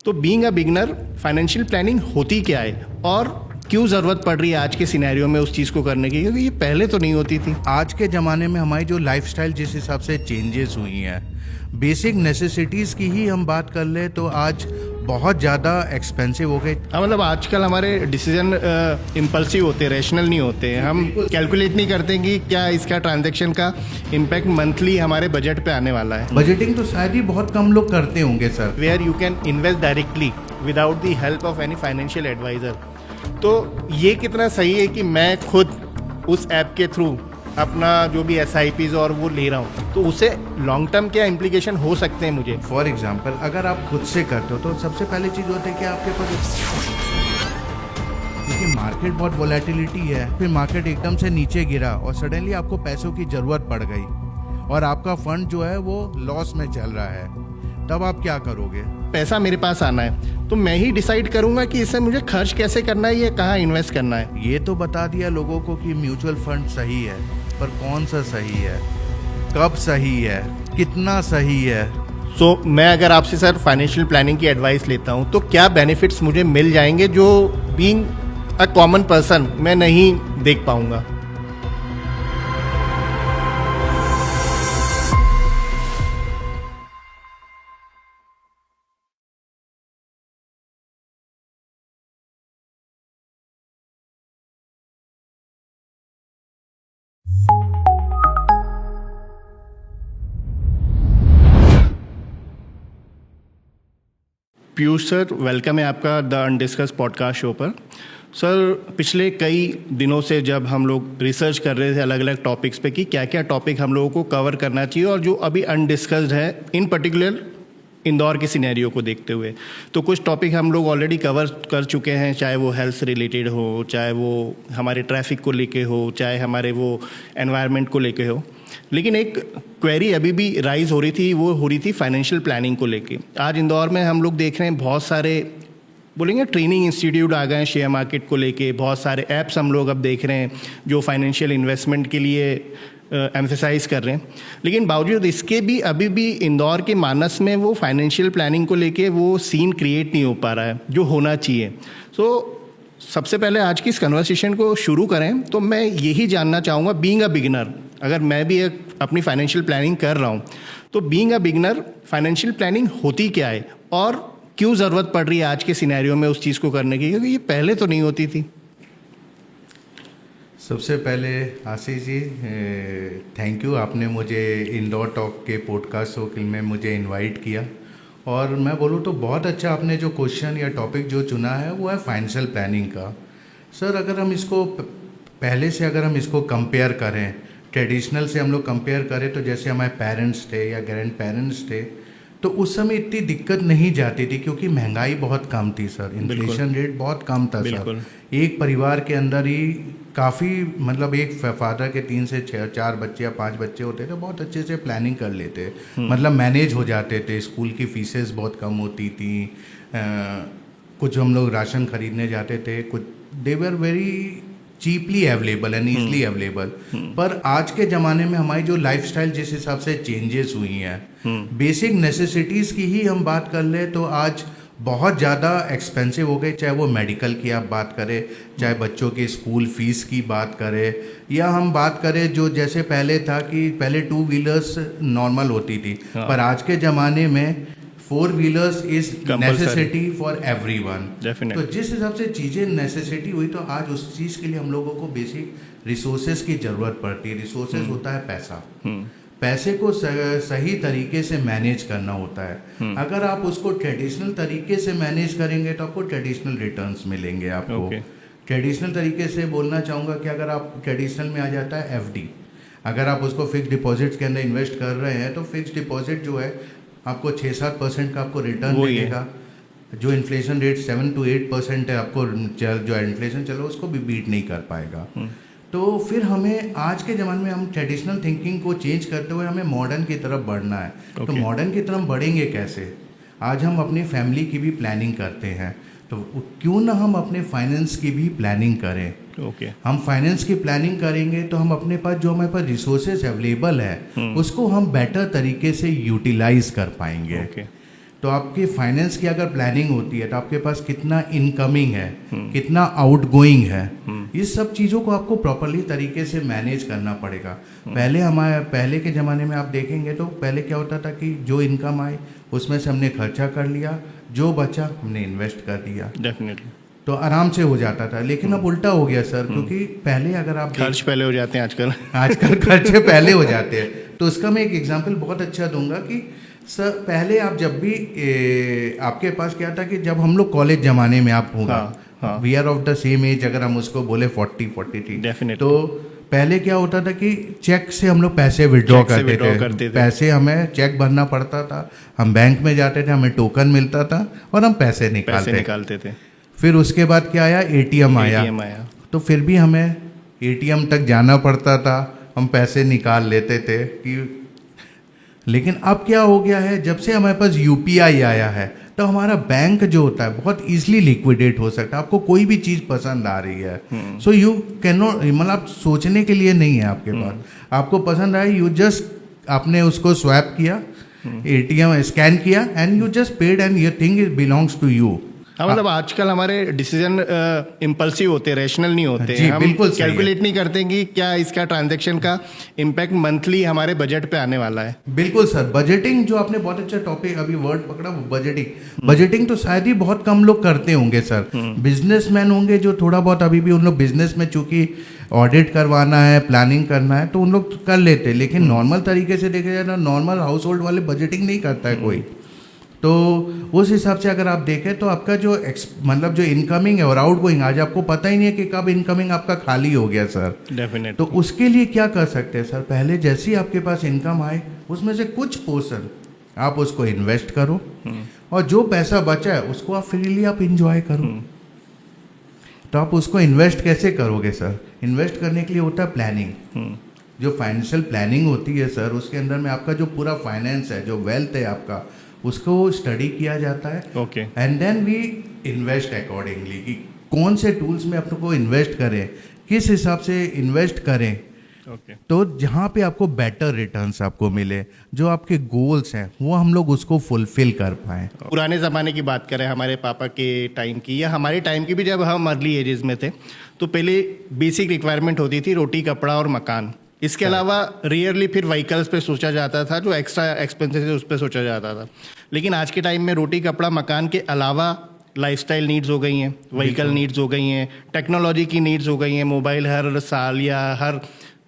तो being a beginner financial planning होती क्या है और क्यों ज़रूरत पड़ रही है आज के सिनेरियो में उस चीज़ को करने की, क्योंकि ये पहले तो नहीं होती थी। आज के ज़माने में हमारी जो लाइफस्टाइल जिस हिसाब से चेंजेस हुई हैं, बेसिक नेसेसिटीज़ की ही हम बात कर ले तो आज बहुत ज़्यादा एक्सपेंसिव हो गए। हाँ, मतलब आजकल हमारे डिसीजन इम्पल्सिव होते हैं, रैशनल नहीं होते हैं। हम कैलकुलेट नहीं करते कि क्या इसका ट्रांजैक्शन का इम्पैक्ट मंथली हमारे बजट पे आने वाला है। बजटिंग तो शायद ही बहुत कम लोग करते होंगे sir. Where you can invest directly without the help of any financial adviser. तो ये कितना सही है कि मैं खुद उस ऐप के थ्रू अपना जो भी SIPs और वो ले रहा हूँ, तो उसे लॉन्ग टर्म क्या इम्प्लीकेशन हो सकते हैं मुझे। फॉर एग्जाम्पल अगर आप खुद से करते हो तो सबसे पहले चीज़ होती है कि आपके पास, क्योंकि मार्केट बहुत वोलेटिलिटी है, फिर मार्केट एकदम से नीचे गिरा और सडनली आपको पैसों की ज़रूरत पड़ गई और आपका फंड जो है वो लॉस में चल रहा है, तब आप क्या करोगे? पैसा मेरे पास आना है तो मैं ही डिसाइड करूंगा कि इसे मुझे खर्च कैसे करना है, ये कहाँ इन्वेस्ट करना है। ये तो बता दिया लोगों को कि म्यूचुअल फंड सही है, पर कौन सा सही है, कब सही है, कितना सही है। सो मैं अगर आपसे सर फाइनेंशियल प्लानिंग की एडवाइस लेता हूँ तो क्या बेनिफिट्स मुझे मिल जाएंगे जो बीइंग अ कॉमन पर्सन मैं नहीं देख पाऊंगा। पीयूष सर, वेलकम है आपका द अनडिस्कस पॉडकास्ट शो पर। सर, पिछले कई दिनों से जब हम लोग रिसर्च कर रहे थे अलग अलग टॉपिक्स पे कि क्या क्या टॉपिक हम लोगों को कवर करना चाहिए और जो अभी अनडिस्कस्ड है, इन पर्टिकुलर इंदौर के सिनेरियो को देखते हुए, तो कुछ टॉपिक हम लोग ऑलरेडी कवर कर चुके हैं, चाहे वो हेल्थ से रिलेटेड हो, चाहे वो हमारे ट्रैफिक को लेके हो, चाहे हमारे वो एनवायरनमेंट को लेके हो। लेकिन एक क्वेरी अभी भी राइज हो रही थी, वो हो रही थी फाइनेंशियल प्लानिंग को लेके। आज इंदौर में हम लोग देख रहे हैं बहुत सारे बोलेंगे ट्रेनिंग इंस्टीट्यूट आ गए हैं शेयर मार्केट को लेके, बहुत सारे ऐप्स हम लोग अब देख रहे हैं जो फाइनेंशियल इन्वेस्टमेंट के लिए एम्फेसाइज कर रहे हैं। लेकिन बावजूद इसके भी अभी भी इंदौर के मानस में वो फाइनेंशियल प्लानिंग को लेके वो सीन क्रिएट नहीं हो पा रहा है जो होना चाहिए। सो सबसे पहले आज की इस कन्वर्सेशन को शुरू करें तो मैं यही जानना चाहूँगा, बीइंग अ बिगिनर, अगर मैं भी अपनी फाइनेंशियल प्लानिंग कर रहा हूँ तो being a beginner financial planning होती क्या है और क्यों ज़रूरत पड़ रही है आज के सिनेरियो में उस चीज़ को करने की, क्योंकि ये पहले तो नहीं होती थी। सबसे पहले आशीष जी, थैंक यू, आपने मुझे इंदौर टॉक के पॉडकास्ट शो में मुझे इनवाइट किया। और मैं बोलूँ तो बहुत अच्छा आपने जो क्वेश्चन या टॉपिक जो चुना है वो है फाइनेंशियल प्लानिंग का। सर, अगर हम इसको पहले से अगर हम इसको कंपेयर करें, ट्रेडिशनल से हम लोग कंपेयर करें, तो जैसे हमारे पेरेंट्स थे या ग्रैंड पेरेंट्स थे तो उस समय इतनी दिक्कत नहीं जाती थी क्योंकि महंगाई बहुत कम थी सर, इन्फ्लेशन रेट बहुत कम था सर। एक परिवार के अंदर ही काफ़ी, मतलब एक फादर के 3 से 4 बच्चे या 5 बच्चे होते थे, बहुत अच्छे से प्लानिंग कर लेते, मतलब मैनेज हो जाते थे। स्कूल की फीसेस बहुत कम होती थी, कुछ हम लोग राशन खरीदने जाते थे, कुछ they were very cheaply available and easily available. पर आज के ज़माने में हमारी जो लाइफस्टाइल जिस हिसाब से चेंजेस हुई हैं, बेसिक नेसेसिटीज़ की ही हम बात कर ले तो आज बहुत ज़्यादा एक्सपेंसिव हो गई। चाहे वो मेडिकल की आप बात करें, चाहे बच्चों की स्कूल फीस की बात करें, या हम बात करें जो जैसे पहले था कि पहले 2 व्हीलर्स नॉर्मल होती थी, पर आज के ज़माने में 4 wheelers is necessity for everyone. तो जिस हिसाब से चीज़ें नेसेसिटी हुई तो आज उस चीज़ के लिए हम लोगों को बेसिक रिसोर्सेज की ज़रूरत पड़ती है। रिसोर्सेज होता है पैसा, पैसे को सही तरीके से मैनेज करना होता है। अगर आप उसको ट्रेडिशनल तरीके से मैनेज करेंगे तो आपको ट्रेडिशनल रिटर्न्स मिलेंगे। आपको ट्रेडिशनल तरीके से बोलना चाहूँगा कि अगर आप ट्रेडिशनल में आ जाता है FD, अगर आप उसको फिक्स डिपॉजिट्स के अंदर इन्वेस्ट कर रहे हैं तो फिक्स डिपॉजिट जो है आपको 6-7% का आपको रिटर्न मिलेगा। जो इन्फ्लेशन रेट 7 to 8% है, आपको जो इन्फ्लेशन चलो उसको भी बीट नहीं कर पाएगा। तो फिर हमें आज के ज़माने में हम ट्रेडिशनल थिंकिंग को चेंज करते हुए हमें मॉडर्न की तरफ बढ़ना है। तो मॉडर्न की तरफ बढ़ेंगे कैसे? आज हम अपनी फैमिली की भी प्लानिंग करते हैं, तो क्यों ना हम अपने फाइनेंस की भी प्लानिंग करें। हम फाइनेंस की प्लानिंग करेंगे तो हम अपने पास जो हमारे पास रिसोर्सेज अवेलेबल है उसको हम बेटर तरीके से यूटिलाइज कर पाएंगे। तो आपके फाइनेंस की अगर प्लानिंग होती है तो आपके पास कितना इनकमिंग है, कितना आउटगोइंग है, इस सब चीज़ों को आपको प्रॉपरली तरीके से मैनेज करना पड़ेगा। पहले के ज़माने में आप देखेंगे तो पहले क्या होता था कि जो इनकम आए उसमें से हमने खर्चा कर लिया, जो बचा हमने इन्वेस्ट कर दिया, डेफिनेटली। तो आराम से हो जाता था। लेकिन अब उल्टा हो गया सर, क्योंकि पहले अगर आप खर्च पहले हो जाते हैं आजकल खर्चे पहले हो जाते हैं। तो उसका मैं एक एग्जांपल बहुत अच्छा दूंगा कि सर पहले आप जब भी आपके पास क्या था कि जब हम लोग कॉलेज ज़माने में आप होगा, we are of the same age, अगर हम उसको बोले 40-43, डेफिनेटली। तो पहले क्या होता था कि चेक से हम लोग पैसे विड्रॉ करते थे। पैसे हमें चेक भरना पड़ता था, हम बैंक में जाते थे, हमें टोकन मिलता था और हम पैसे निकालते थे। फिर उसके बाद क्या आया, एटीएम आया। तो फिर भी हमें एटीएम तक जाना पड़ता था, हम पैसे निकाल लेते थे कि, लेकिन अब क्या हो गया है, जब से हमारे पास यूपीआई आया है तो हमारा बैंक जो होता है बहुत इजीली लिक्विडेट हो सकता है। आपको कोई भी चीज़ पसंद आ रही है, सो यू कैन नॉट, मतलब सोचने के लिए नहीं है आपके पास, आपको पसंद आई, यू जस्ट आपने उसको स्वैप किया, एटीएम स्कैन किया and you just paid and your thing is belongs to you. हाँ, मतलब आजकल हमारे डिसीजन इम्पल्सिव होते हैं, रैशनल नहीं होते हैं। हम कैलकुलेट नहीं करते कि क्या इसका ट्रांजैक्शन का इम्पैक्ट मंथली हमारे बजट पे आने वाला है। बिल्कुल सर, बजटिंग जो आपने बहुत अच्छा टॉपिक अभी वर्ड पकड़ा, बजटिंग तो शायद ही बहुत कम लोग करते होंगे सर। बिजनेसमैन होंगे जो थोड़ा बहुत, अभी भी उन लोग बिजनेस में चूंकि ऑडिट करवाना है, प्लानिंग करना है, तो उन लोग कर लेते हैं। लेकिन नॉर्मल तरीके से देखा जाए ना, नॉर्मल हाउस होल्ड वाले बजटिंग नहीं करता है कोई। तो उस हिसाब से अगर आप देखें तो आपका जो मतलब जो इनकमिंग है और आउटगोइंग, आज आपको पता ही नहीं है कि कब इनकमिंग आपका खाली हो गया सर। डेफिनेटली। तो उसके लिए क्या कर सकते हैं सर, पहले जैसे ही आपके पास इनकम आए उसमें से कुछ पोर्शन आप उसको इन्वेस्ट करो, और जो पैसा बचा है उसको आप फ्रीली आप इंजॉय करो। तो आप उसको इन्वेस्ट कैसे करोगे सर? इन्वेस्ट करने के लिए होता है प्लानिंग। जो फाइनेंशियल प्लानिंग होती है सर, उसके अंदर में आपका जो पूरा फाइनेंस है, जो वेल्थ है आपका, उसको स्टडी किया जाता है। Okay. And then we invest accordingly कि कौन से टूल्स में अपने को इन्वेस्ट करें, किस हिसाब से इन्वेस्ट करें। ओके। तो जहाँ पे आपको बेटर रिटर्न्स आपको मिले, जो आपके गोल्स हैं वो हम लोग उसको फुलफिल कर पाएँ। पुराने ज़माने की बात करें, हमारे पापा के टाइम की या हमारे टाइम की भी, जब हम अर्ली एजेस में थे, तो पहले बेसिक रिक्वायरमेंट होती थी रोटी, कपड़ा और मकान। इसके अलावा रियरली फिर व्हीकल्स पे सोचा जाता था, जो एक्स्ट्रा एक्सपेंसेस है उस पर सोचा जाता था। लेकिन आज के टाइम में रोटी, कपड़ा, मकान के अलावा लाइफस्टाइल नीड्स हो गई हैं, व्हीकल नीड्स हो गई हैं, टेक्नोलॉजी की नीड्स हो गई हैं। मोबाइल हर साल या हर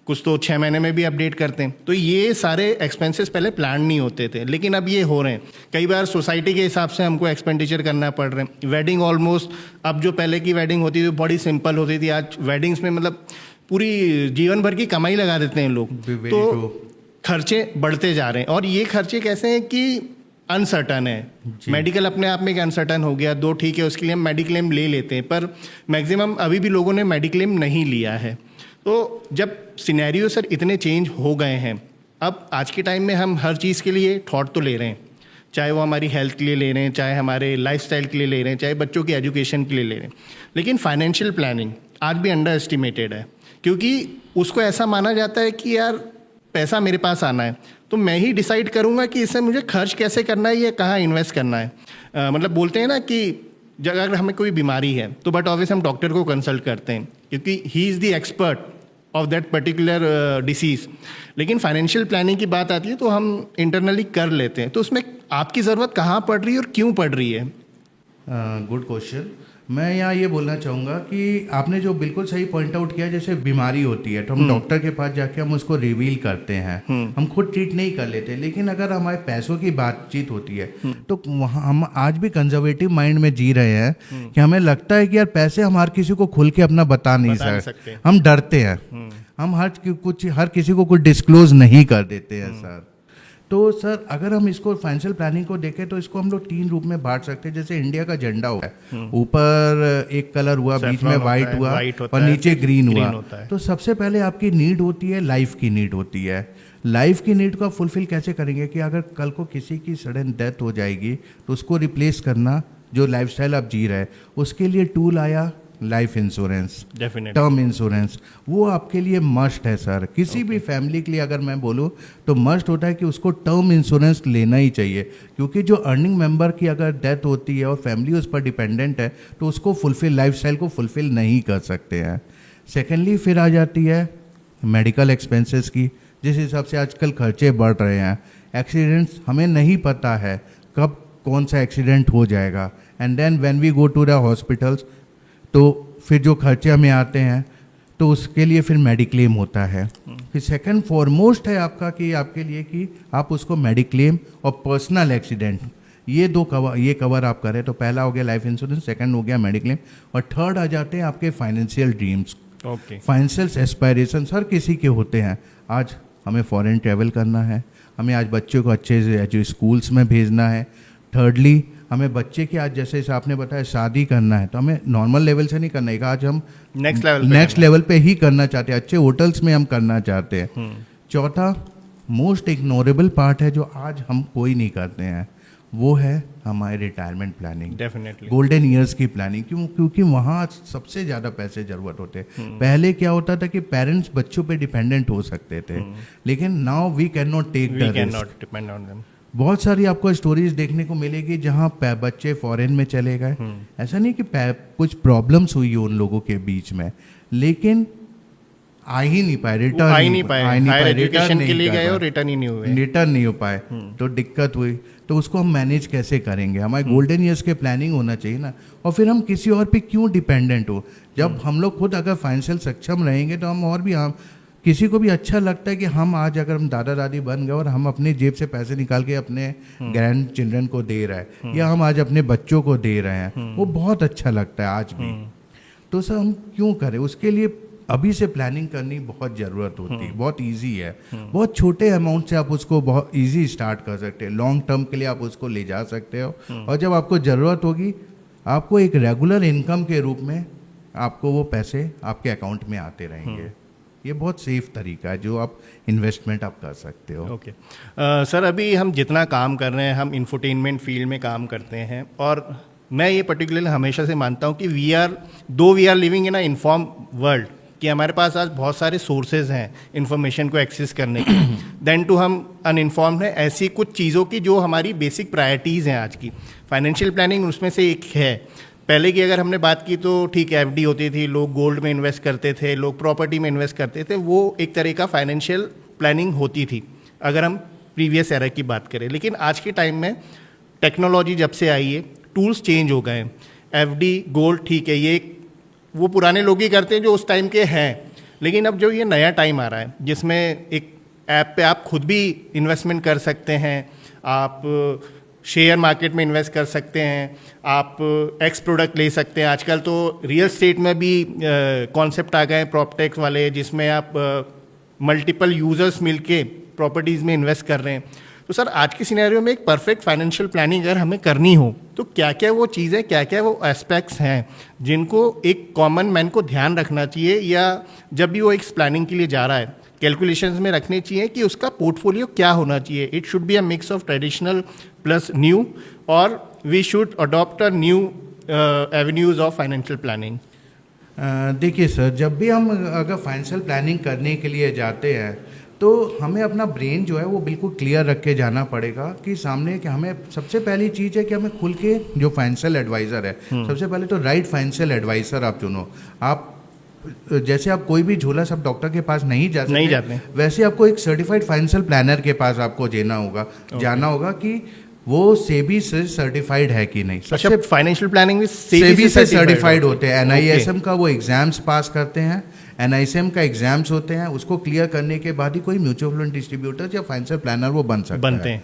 कुछ तो 6 महीने में भी अपडेट करते हैं। तो ये सारे एक्सपेंसेस पहले प्लान नहीं होते थे, लेकिन अब ये हो रहे हैं। कई बार सोसाइटी के हिसाब से हमको एक्सपेंडिचर करना पड़ रहे हैं। वेडिंग ऑलमोस्ट, अब जो पहले की वेडिंग होती थी बड़ी सिंपल होती थी, आज वेडिंग्स में मतलब पूरी जीवन भर की कमाई लगा देते हैं लोग। तो खर्चे बढ़ते जा रहे हैं, और ये खर्चे कैसे हैं कि अनसर्टन है। मेडिकल अपने आप में एक अनसर्टन हो गया, दो ठीक है, उसके लिए हम मेडिक्लेम ले लेते हैं, पर मैक्सिमम अभी भी लोगों ने मेडिक्लेम नहीं लिया है। तो जब सिनेरियो सर इतने चेंज हो गए हैं, अब आज के टाइम में हम हर चीज़ के लिए थॉट तो ले रहे हैं, चाहे वो हमारी हेल्थ के लिए ले रहे हैं, चाहे हमारे लाइफस्टाइल के लिए ले रहे हैं, चाहे बच्चों की एजुकेशन के लिए ले रहे हैं। लेकिन फाइनेंशियल प्लानिंग आज भी अंडर एस्टिमेटेड है, क्योंकि उसको ऐसा माना जाता है कि यार पैसा मेरे पास आना है तो मैं ही डिसाइड करूंगा कि इससे मुझे खर्च कैसे करना है या कहाँ इन्वेस्ट करना है। मतलब बोलते हैं ना कि अगर हमें कोई बीमारी है तो बट ऑब्वियस हम डॉक्टर को कंसल्ट करते हैं, क्योंकि he is the expert of that particular disease. लेकिन फाइनेंशियल प्लानिंग की बात आती है तो हम इंटरनली कर लेते हैं। तो उसमें आपकी ज़रूरत कहाँ पड़ रही है और क्यों पड़ रही है? Good question. मैं यहाँ ये बोलना चाहूँगा कि आपने जो बिल्कुल सही पॉइंट आउट किया, जैसे बीमारी होती है तो हम डॉक्टर के पास जाके हम उसको रिवील करते हैं, हम खुद ट्रीट नहीं कर लेते। लेकिन अगर हमारे पैसों की बातचीत होती है तो वहाँ हम आज भी कंजर्वेटिव माइंड में जी रहे हैं कि हमें लगता है कि यार पैसे हम हर किसी को खुल के अपना बता नहीं सकते, हम डरते हैं, हम हर किसी को कुछ डिस्क्लोज नहीं कर देते हैं सर। तो सर अगर हम इसको फाइनेंशियल प्लानिंग को देखें तो इसको हम लोग 3 रूप में बांट सकते हैं। जैसे इंडिया का झंडा हुआ है, ऊपर एक कलर हुआ, बीच में वाइट हुआ और नीचे ग्रीन हुआ। तो सबसे पहले आपकी नीड होती है, लाइफ की नीड होती है। लाइफ की नीड को आप फुलफिल कैसे करेंगे कि अगर कल को किसी की सडन डेथ हो जाएगी तो उसको रिप्लेस करना, जो लाइफस्टाइल आप जी रहे हैं, उसके लिए टूल आया life insurance, definitely term insurance, वो आपके लिए मस्ट है सर। किसी भी फैमिली के लिए अगर मैं बोलूँ तो मस्ट होता है कि उसको टर्म इंश्योरेंस लेना ही चाहिए, क्योंकि जो अर्निंग मेंबर की अगर डेथ होती है और फैमिली उस पर डिपेंडेंट है तो उसको फुलफिल, लाइफस्टाइल को फुलफिल नहीं कर सकते हैं। सेकेंडली फिर आ जाती है मेडिकल एक्सपेंसेस की, जिस हिसाब से आजकल खर्चे बढ़ रहे हैं। एक्सीडेंट्स, हमें नहीं पता है कब कौन सा एक्सीडेंट हो जाएगा, and then when we go to the hospitals तो फिर जो खर्चे हमें आते हैं तो उसके लिए फिर मेडिक्लेम होता है। फिर सेकंड फॉरमोस्ट है आपका कि आपके लिए कि आप उसको मेडिक्लेम और पर्सनल एक्सीडेंट, ये दो कवर, ये कवर आप करें तो पहला हो गया लाइफ इंश्योरेंस, सेकंड हो गया मेडिक्लेम, और थर्ड आ जाते हैं आपके financial dreams. Okay, financial aspiration हर किसी के होते हैं। आज हमें फॉरेन ट्रैवल करना है, हमें आज बच्चों को अच्छे से जो स्कूल्स में भेजना है। थर्डली हमें बच्चे की आज जैसे आपने बताया शादी करना है तो हमें नॉर्मल लेवल से नहीं करना है, आज हम नेक्स्ट लेवल पे ही करना चाहते हैं, अच्छे होटल्स में हम करना चाहते हैं। चौथा मोस्ट इग्नोरेबल पार्ट है जो आज हम कोई नहीं करते हैं, वो है हमारी retirement planning, definitely golden years की प्लानिंग। क्यों? क्योंकि वहाँ सबसे ज़्यादा पैसे ज़रूरत होते हैं। पहले क्या होता था कि पेरेंट्स बच्चों पे डिपेंडेंट हो सकते थे, लेकिन now we can not take the risk. Depend on them. बहुत सारी आपको स्टोरीज देखने को मिलेगी जहाँ बच्चे फॉरेन में चले गए, ऐसा नहीं कि कुछ प्रॉब्लम्स हुई उन लोगों के बीच में, लेकिन आ ही नहीं पाए, रिटर्न आ ही नहीं पाए, हायर एजुकेशन के लिए गए और रिटर्न ही नहीं हुए, रिटर्न नहीं हो पाए, तो दिक्कत हुई। तो उसको हम मैनेज कैसे करेंगे? हमारे गोल्डन ईयर्स के प्लानिंग होना चाहिए ना। और फिर हम किसी और पे क्यों डिपेंडेंट हो? जब हम लोग खुद अगर फाइनेंशियल सक्षम रहेंगे तो हम और भी, हम किसी को भी अच्छा लगता है कि हम आज अगर हम दादा दादी बन गए और हम अपनी जेब से पैसे निकाल के अपने ग्रैंड चिल्ड्रन को दे रहे हैं, या हम आज अपने बच्चों को दे रहे हैं, वो बहुत अच्छा लगता है आज भी। तो सर हम क्यों करें? उसके लिए अभी से प्लानिंग करनी बहुत ज़रूरत होती है। बहुत इजी है, बहुत छोटे अमाउंट से आप उसको बहुत इजी स्टार्ट कर सकते हैं। लॉन्ग टर्म के लिए आप उसको ले जा सकते हो, और जब आपको ज़रूरत होगी आपको एक रेगुलर इनकम के रूप में आपको वो पैसे आपके अकाउंट में आते रहेंगे। ये बहुत सेफ तरीका है जो आप इन्वेस्टमेंट आप कर सकते हो। ओके सर, अभी हम जितना काम कर रहे हैं, हम इंफोटेनमेंट फील्ड में काम करते हैं, और मैं ये पर्टिकुलरली हमेशा से मानता हूँ कि we are living in a inform world, कि हमारे पास आज बहुत सारे सोर्सेज हैं इन्फॉर्मेशन को एक्सेस करने के, देन टू हम अनइन्फॉर्म्ड हैं ऐसी कुछ चीज़ों की जो हमारी बेसिक प्रायोरिटीज़ हैं आज की। फाइनेंशियल प्लानिंग उसमें से एक है। पहले की अगर हमने बात की तो ठीक है, एफडी होती थी, लोग गोल्ड में इन्वेस्ट करते थे, लोग प्रॉपर्टी में इन्वेस्ट करते थे, वो एक तरह का फाइनेंशियल प्लानिंग होती थी अगर हम प्रीवियस एरा की बात करें। लेकिन आज के टाइम में टेक्नोलॉजी जब से आई है, टूल्स चेंज हो गए हैं। एफडी, गोल्ड, ठीक है, ये वो पुराने लोग ही करते हैं जो उस टाइम के हैं, लेकिन अब जो ये नया टाइम आ रहा है जिसमें एक ऐप पे आप खुद भी इन्वेस्टमेंट कर सकते हैं, आप शेयर मार्केट में इन्वेस्ट कर सकते हैं, आप एक्स प्रोडक्ट ले सकते हैं। आजकल तो रियल स्टेट में भी कॉन्सेप्ट आ गए हैं प्रॉपर्टेक्स वाले, जिसमें आप मल्टीपल यूजर्स मिलके प्रॉपर्टीज़ में इन्वेस्ट कर रहे हैं। तो सर आज की सिनेरियो में एक परफेक्ट फाइनेंशियल प्लानिंग अगर हमें करनी हो तो क्या क्या वो चीज़ें, क्या क्या वो एस्पेक्ट्स हैं जिनको एक कॉमन मैन को ध्यान रखना चाहिए, या जब भी वो एक प्लानिंग के लिए जा रहा है कैलकुलेशंस में रखने चाहिए कि उसका पोर्टफोलियो क्या होना चाहिए? It should be a mix of traditional plus new, और we should adopt a new avenues of financial planning. देखिए सर, जब भी हम अगर फाइनेंशियल प्लानिंग करने के लिए जाते हैं तो हमें अपना ब्रेन जो है वो बिल्कुल क्लियर रख के जाना पड़ेगा कि सामने कि हमें सबसे पहली चीज़ है कि हमें खुल के जो फाइनेंशियल एडवाइज़र है, सबसे पहले तो राइट फाइनेंशियल एडवाइज़र आप चुनो। आप जैसे आप कोई भी झोला सब डॉक्टर के पास नहीं जाते, वैसे आपको एक सर्टिफाइड फाइनेंशियल प्लानर के पास आपको जाना होगा कि वो सेबी से सर्टिफाइड है कि नहीं। अच्छा, फाइनेंशियल प्लानिंग में सेबी से सर्टिफाइड होते हैं। NISM का वो एग्जाम्स पास करते हैं, NISM का एग्जाम्स होते हैं, उसको क्लियर करने के बाद ही कोई म्यूचुअल फंड डिस्ट्रीब्यूटर या फाइनेंशियल प्लानर वो बनते हैं।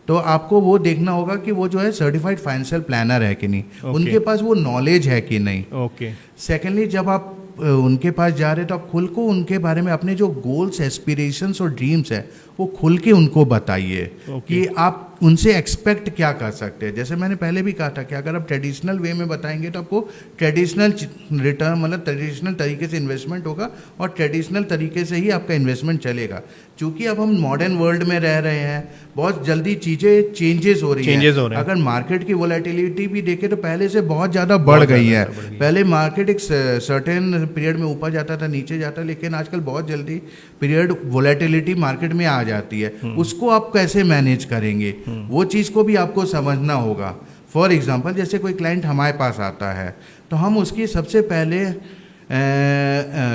तो आपको वो देखना होगा कि वो जो है सर्टिफाइड फाइनेंशियल प्लानर है कि नहीं, उनके पास वो नॉलेज है कि नहीं। सेकेंडली, जब आप उनके पास जा रहे हैं तो आप खुल को उनके बारे में अपने जो गोल्स, एस्पिरेशंस और ड्रीम्स है वो खुल के उनको बताइए कि आप आप उनसे एक्सपेक्ट क्या कर सकते हैं। जैसे मैंने पहले भी कहा था कि अगर आप ट्रेडिशनल वे में बताएंगे तो आपको ट्रेडिशनल रिटर्न मतलब ट्रेडिशनल तरीके से इन्वेस्टमेंट होगा और ट्रेडिशनल तरीके से ही आपका इन्वेस्टमेंट चलेगा। क्योंकि अब हम मॉडर्न वर्ल्ड में रह रहे हैं, बहुत जल्दी चीज़ें चेंजेस हो रही हैं। अगर मार्केट की वोलेटिलिटी भी देखें तो पहले से बहुत ज़्यादा बढ़ गई है। पहले मार्केट एक सर्टेन पीरियड में ऊपर जाता था, नीचे जाता, लेकिन आजकल बहुत जल्दी पीरियड वोलेटिलिटी मार्केट में आ जाती है। उसको आप कैसे मैनेज करेंगे, वो चीज़ को भी आपको समझना होगा। फॉर एग्जांपल जैसे कोई क्लाइंट हमारे पास आता है तो हम उसकी सबसे पहले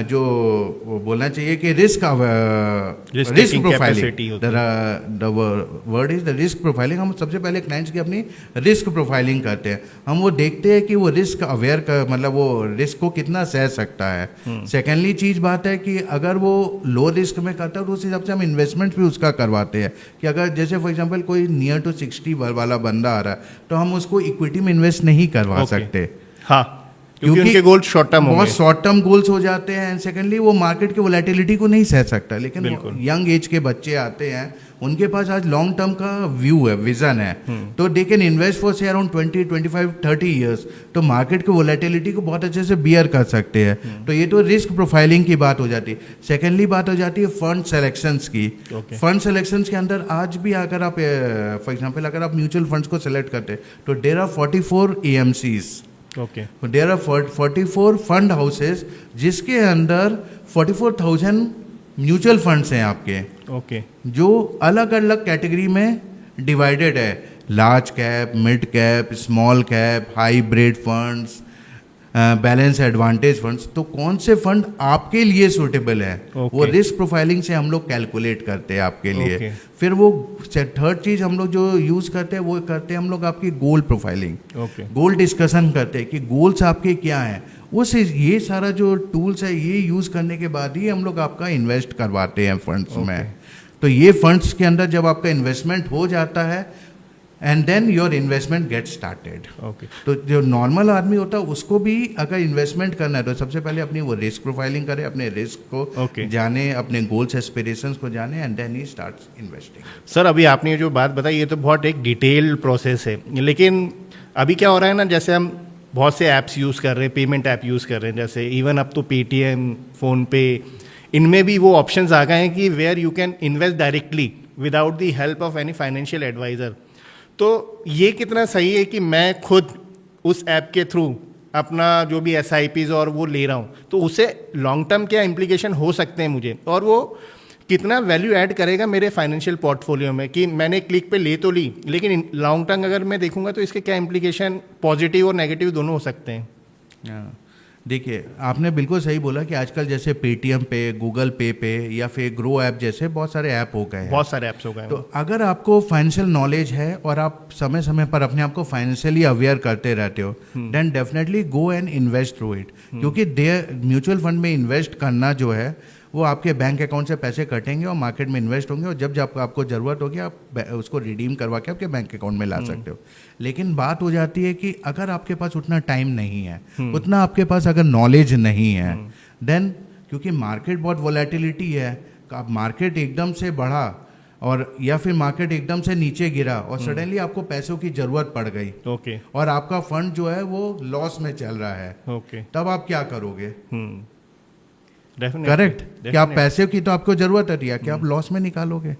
जो बोलना चाहिए कि risk profiling, the word is the risk profiling. हम सबसे पहले क्लाइंट्स की अपनी रिस्क प्रोफाइलिंग करते हैं। हम वो देखते हैं कि वो रिस्क अवेयर का मतलब वो रिस्क को कितना सह सकता है। सेकेंडली चीज़ बात है कि अगर वो लो रिस्क में करता है तो उस हिसाब से हम इन्वेस्टमेंट भी उसका करवाते हैं कि अगर जैसे फॉर एग्जाम्पल कोई नियर टू 60 वाला बंदा आ रहा है तो हम उसको इक्विटी में इन्वेस्ट नहीं करवा सकते। हाँ, क्योंकि उनके गोल्स शॉर्ट टर्म बहुत शॉर्ट टर्म गोल्स हो जाते हैं। एंड सेकेंडली वो मार्केट की वोलेटिलिटी को नहीं सह सकता। लेकिन यंग एज के बच्चे आते हैं, उनके पास आज लॉन्ग टर्म का व्यू है, विजन है, तो दे कैन इन्वेस्ट फॉर से अराउंड 20, 25, 30 ईयर्स, तो मार्केट की वोलेटिलिटी को बहुत अच्छे से बियर कर सकते हैं। तो ये तो रिस्क प्रोफाइलिंग की बात हो जाती है। सेकेंडली बात हो जाती है फंड सेलेक्शंस की। फंड सेलेक्शंस के अंदर आज भी अगर आप फॉर एग्जाम्पल अगर आप म्यूचुअल फंड्स को सेलेक्ट करते हैं तो there are 44 AMCs, there are 44 fund houses, जिसके अंदर 44,000 म्यूचुअल फंड्स हैं आपके, जो अलग अलग कैटेगरी में डिवाइडेड है। Large cap, mid cap, small cap, hybrid funds, balance advantage funds. तो कौन से फंड आपके लिए सूटेबल है वो रिस्क प्रोफाइलिंग से हम लोग कैलकुलेट करते हैं आपके लिए। फिर वो थर्ड चीज हम लोग जो यूज करते हैं वो करते हैं हम लोग आपकी गोल प्रोफाइलिंग, गोल डिस्कशन करते हैं कि गोल्स आपके क्या हैं। उस ये सारा जो टूल्स है ये यूज करने के बाद ही हम लोग आपका इन्वेस्ट करवाते हैं फंड्स में। तो ये फंड्स के अंदर जब आपका इन्वेस्टमेंट हो जाता है and then your investment get started. तो जो नॉर्मल आदमी होता है उसको भी अगर इन्वेस्टमेंट करना है तो सबसे पहले अपनी वो रिस्क प्रोफाइलिंग करे, अपने रिस्क को जाने, अपने गोल्स एस्पिरेशंस को जाने, and then he starts investing. Sir अभी आपने ये जो बात बताई ये तो बहुत एक डिटेल्ड प्रोसेस है, लेकिन अभी क्या हो रहा है ना, जैसे हम बहुत से ऐप्स यूज़ कर रहे हैं, पेमेंट ऐप यूज़ कर रहे हैं, जैसे इवन अब तो पेटीएम, फ़ोनपे, इनमें भी वो ऑप्शंस आ गए हैं कि where you can invest directly without the help of any financial adviser. तो ये कितना सही है कि मैं खुद उस ऐप के थ्रू अपना जो भी SIPs और वो ले रहा हूँ, तो उससे लॉन्ग टर्म क्या इम्प्लीकेशन हो सकते हैं मुझे, और वो कितना वैल्यू ऐड करेगा मेरे फाइनेंशियल पोर्टफोलियो में कि मैंने क्लिक पे ले तो ली, लेकिन लॉन्ग टर्म अगर मैं देखूंगा तो इसके क्या इम्प्लीकेशन पॉजिटिव और नेगेटिव दोनों हो सकते हैं। देखिए आपने बिल्कुल सही बोला कि आजकल जैसे पेटीएम पे, गूगल पे या फिर ग्रो ऐप जैसे बहुत सारे ऐप हो गए हैं, बहुत सारे ऐप्स हो गए। तो अगर आपको फाइनेंशियल नॉलेज है और आप समय समय पर अपने आप को फाइनेंशियली अवेयर करते रहते हो, then definitely go and invest through it. क्योंकि म्यूचुअल फंड में इन्वेस्ट करना जो है वो आपके बैंक अकाउंट से पैसे कटेंगे और मार्केट में इन्वेस्ट होंगे, और जब जब आपको ज़रूरत होगी आप उसको रिडीम करवा के आपके बैंक अकाउंट में ला सकते हो। लेकिन बात हो जाती है कि अगर आपके पास उतना टाइम नहीं है, उतना आपके पास अगर नॉलेज नहीं है, देन क्योंकि मार्केट बहुत वोलेटिलिटी है, अब मार्केट एकदम से बढ़ा और या फिर मार्केट एकदम से नीचे गिरा और सडनली आपको पैसों की ज़रूरत पड़ गई, और आपका फंड जो है वो लॉस में चल रहा है, तब आप क्या करोगे? करेक्ट, कि आप पैसे की तो आपको जरूरत है कि आप लॉस में निकालोगे।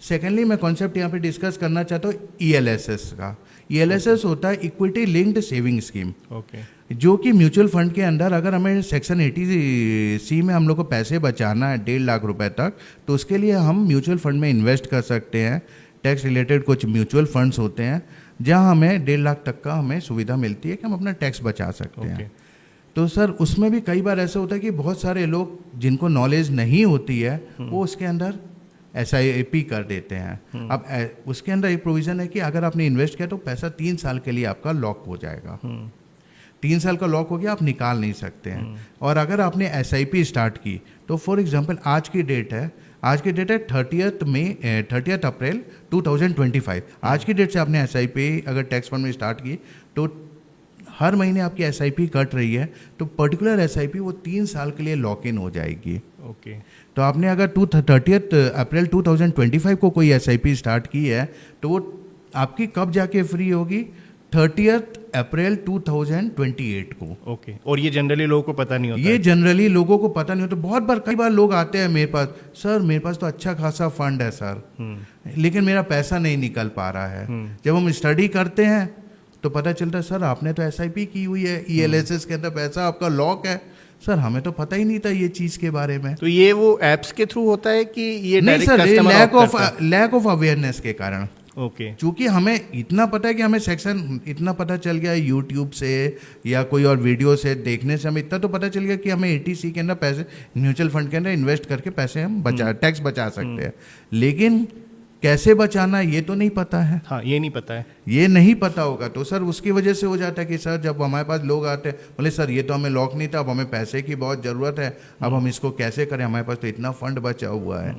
सेकेंडली मैं कॉन्सेप्ट यहाँ पे डिस्कस करना चाहता हूँ ELSS का। ELSS होता है इक्विटी लिंक्ड सेविंग स्कीम, जो कि म्यूचुअल फंड के अंदर अगर हमें सेक्शन 80C में हम लोग को पैसे बचाना है 1.5 लाख रुपए तक, तो उसके लिए हम म्यूचुअल फंड में इन्वेस्ट कर सकते हैं। टैक्स रिलेटेड कुछ म्यूचुअल फंड्स होते हैं जहाँ हमें 1.5 लाख तक का हमें सुविधा मिलती है कि हम अपना टैक्स बचा सकते हैं। तो सर उसमें भी कई बार ऐसा होता है कि बहुत सारे लोग जिनको नॉलेज नहीं होती है वो उसके अंदर SIP कर देते हैं। अब उसके अंदर एक प्रोविज़न है कि अगर आपने इन्वेस्ट किया तो पैसा 3 साल के लिए आपका लॉक हो जाएगा। 3 साल का लॉक हो गया, आप निकाल नहीं सकते हैं। और अगर आपने SIP स्टार्ट की तो फॉर एग्जांपल आज की डेट है 30 अप्रैल 2025। आज की डेट से आपने SIP अगर टैक्स फंड में स्टार्ट की तो हर महीने आपकी SIP कट रही है, तो पर्टिकुलर SIP वो 3 साल के लिए लॉक इन हो जाएगी। तो आपने अगर 30 अप्रैल 2025 को कोई SIP स्टार्ट की है तो वो आपकी कब जाके फ्री होगी? 30 अप्रैल 2028 को। ओके। और ये जनरली लोगों को पता नहीं होता ये है। जनरली लोगों को पता नहीं होता। बहुत बार, कई बार लोग आते हैं मेरे पास, सर मेरे पास तो अच्छा खासा फंड है सर, लेकिन मेरा पैसा नहीं निकल पा रहा है। जब हम स्टडी करते हैं तो पता चलता है सर आपने तो SIP की हुई है, ELSS के अंदर पैसा आपका लॉक है। सर हमें तो पता ही नहीं था ये चीज़ के बारे में। तो ये वो एप्स के थ्रू होता है कि ये नहीं direct sir, customer lack of awareness के कारण। ओके। चूंकि हमें इतना पता है कि हमें सेक्शन इतना पता चल गया है यूट्यूब से या कोई और वीडियो से देखने से, हमें इतना तो पता चल गया कि हमें ATC के अंदर पैसे, म्यूचुअल फंड के अंदर इन्वेस्ट करके पैसे हम टैक्स बचा सकते हैं, लेकिन कैसे बचाना ये तो नहीं पता है। हाँ, ये नहीं पता है। ये नहीं पता होगा तो सर उसकी वजह से हो जाता है कि सर जब हमारे पास लोग आते हैं बोले सर ये तो हमें लॉक नहीं था, अब हमें पैसे की बहुत ज़रूरत है, अब हम इसको कैसे करें, हमारे पास तो इतना फंड बचा हुआ है।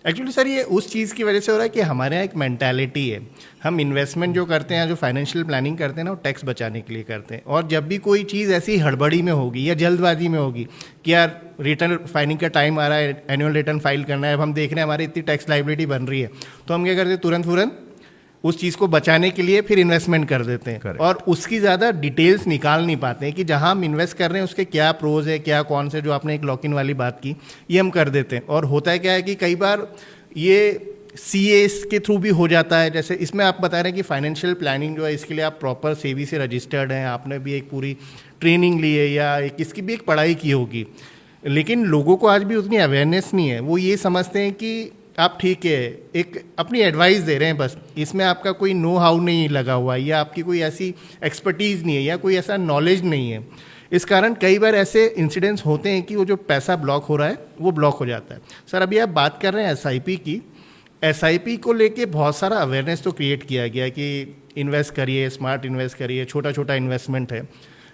एक्चुअली सर ये उस चीज़ की वजह से हो रहा है कि हमारे यहाँ एक मेंटालिटी है, हम इन्वेस्टमेंट जो करते हैं, जो फाइनेंशियल प्लानिंग करते हैं ना, वो टैक्स बचाने के लिए करते हैं। और जब भी कोई चीज़ ऐसी हड़बड़ी में होगी या जल्दबाजी में होगी कि यार रिटर्न फाइलिंग का टाइम आ रहा है, एनुअल रिटर्न फाइल करना है, अब हम देख रहे हैं हमारी इतनी टैक्स लाइबिलिटी बन रही है, तो हम क्या करते हैं, तुरंत उस चीज़ को बचाने के लिए फिर इन्वेस्टमेंट कर देते हैं। Correct. और उसकी ज़्यादा डिटेल्स निकाल नहीं पाते हैं कि जहां हम इन्वेस्ट कर रहे हैं उसके क्या प्रोज है, क्या कौन से, जो आपने एक लॉक इन वाली बात की, ये हम कर देते हैं। और होता है क्या है कि कई बार ये CA के थ्रू भी हो जाता है। जैसे इसमें आप बता रहे हैं कि फाइनेंशियल प्लानिंग जो है, इसके लिए आप प्रॉपर SEBI से रजिस्टर्ड हैं, आपने भी एक पूरी ट्रेनिंग ली है या इसकी भी एक पढ़ाई की होगी, लेकिन लोगों को आज भी उतनी अवेयरनेस नहीं है। वो ये समझते हैं कि आप ठीक है एक अपनी एडवाइस दे रहे हैं बस, इसमें आपका कोई नो हाउ नहीं लगा हुआ है या आपकी कोई ऐसी एक्सपर्टीज़ नहीं है या कोई ऐसा नॉलेज नहीं है। इस कारण कई बार ऐसे इंसिडेंट्स होते हैं कि वो जो पैसा ब्लॉक हो रहा है वो ब्लॉक हो जाता है। सर अभी आप बात कर रहे हैं SIP की, SIP को लेके बहुत सारा अवेयरनेस तो क्रिएट किया गया कि इन्वेस्ट करिए, स्मार्ट इन्वेस्ट करिए, छोटा छोटा इन्वेस्टमेंट है,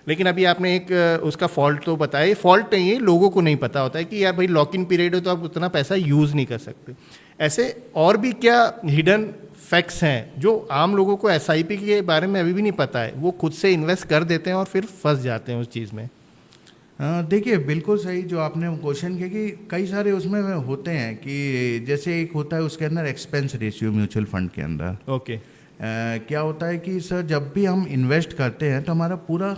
लेकिन अभी आपने एक उसका फॉल्ट तो बताया। ये फॉल्ट नहीं है, लोगों को नहीं पता होता है कि यार भाई लॉक इन पीरियड है तो आप उतना पैसा यूज़ नहीं कर सकते। ऐसे और भी क्या हिडन फैक्ट्स हैं जो आम लोगों को SIP के बारे में अभी भी नहीं पता है, वो खुद से इन्वेस्ट कर देते हैं और फिर फंस जाते हैं उस चीज़ में? देखिए बिल्कुल सही जो आपने क्वेश्चन किया कि कई सारे उसमें होते हैं कि जैसे एक होता है उसके अंदर एक्सपेंस रेशियो म्यूचुअल फंड के अंदर। ओके। क्या होता है कि सर जब भी हम इन्वेस्ट करते हैं तो हमारा पूरा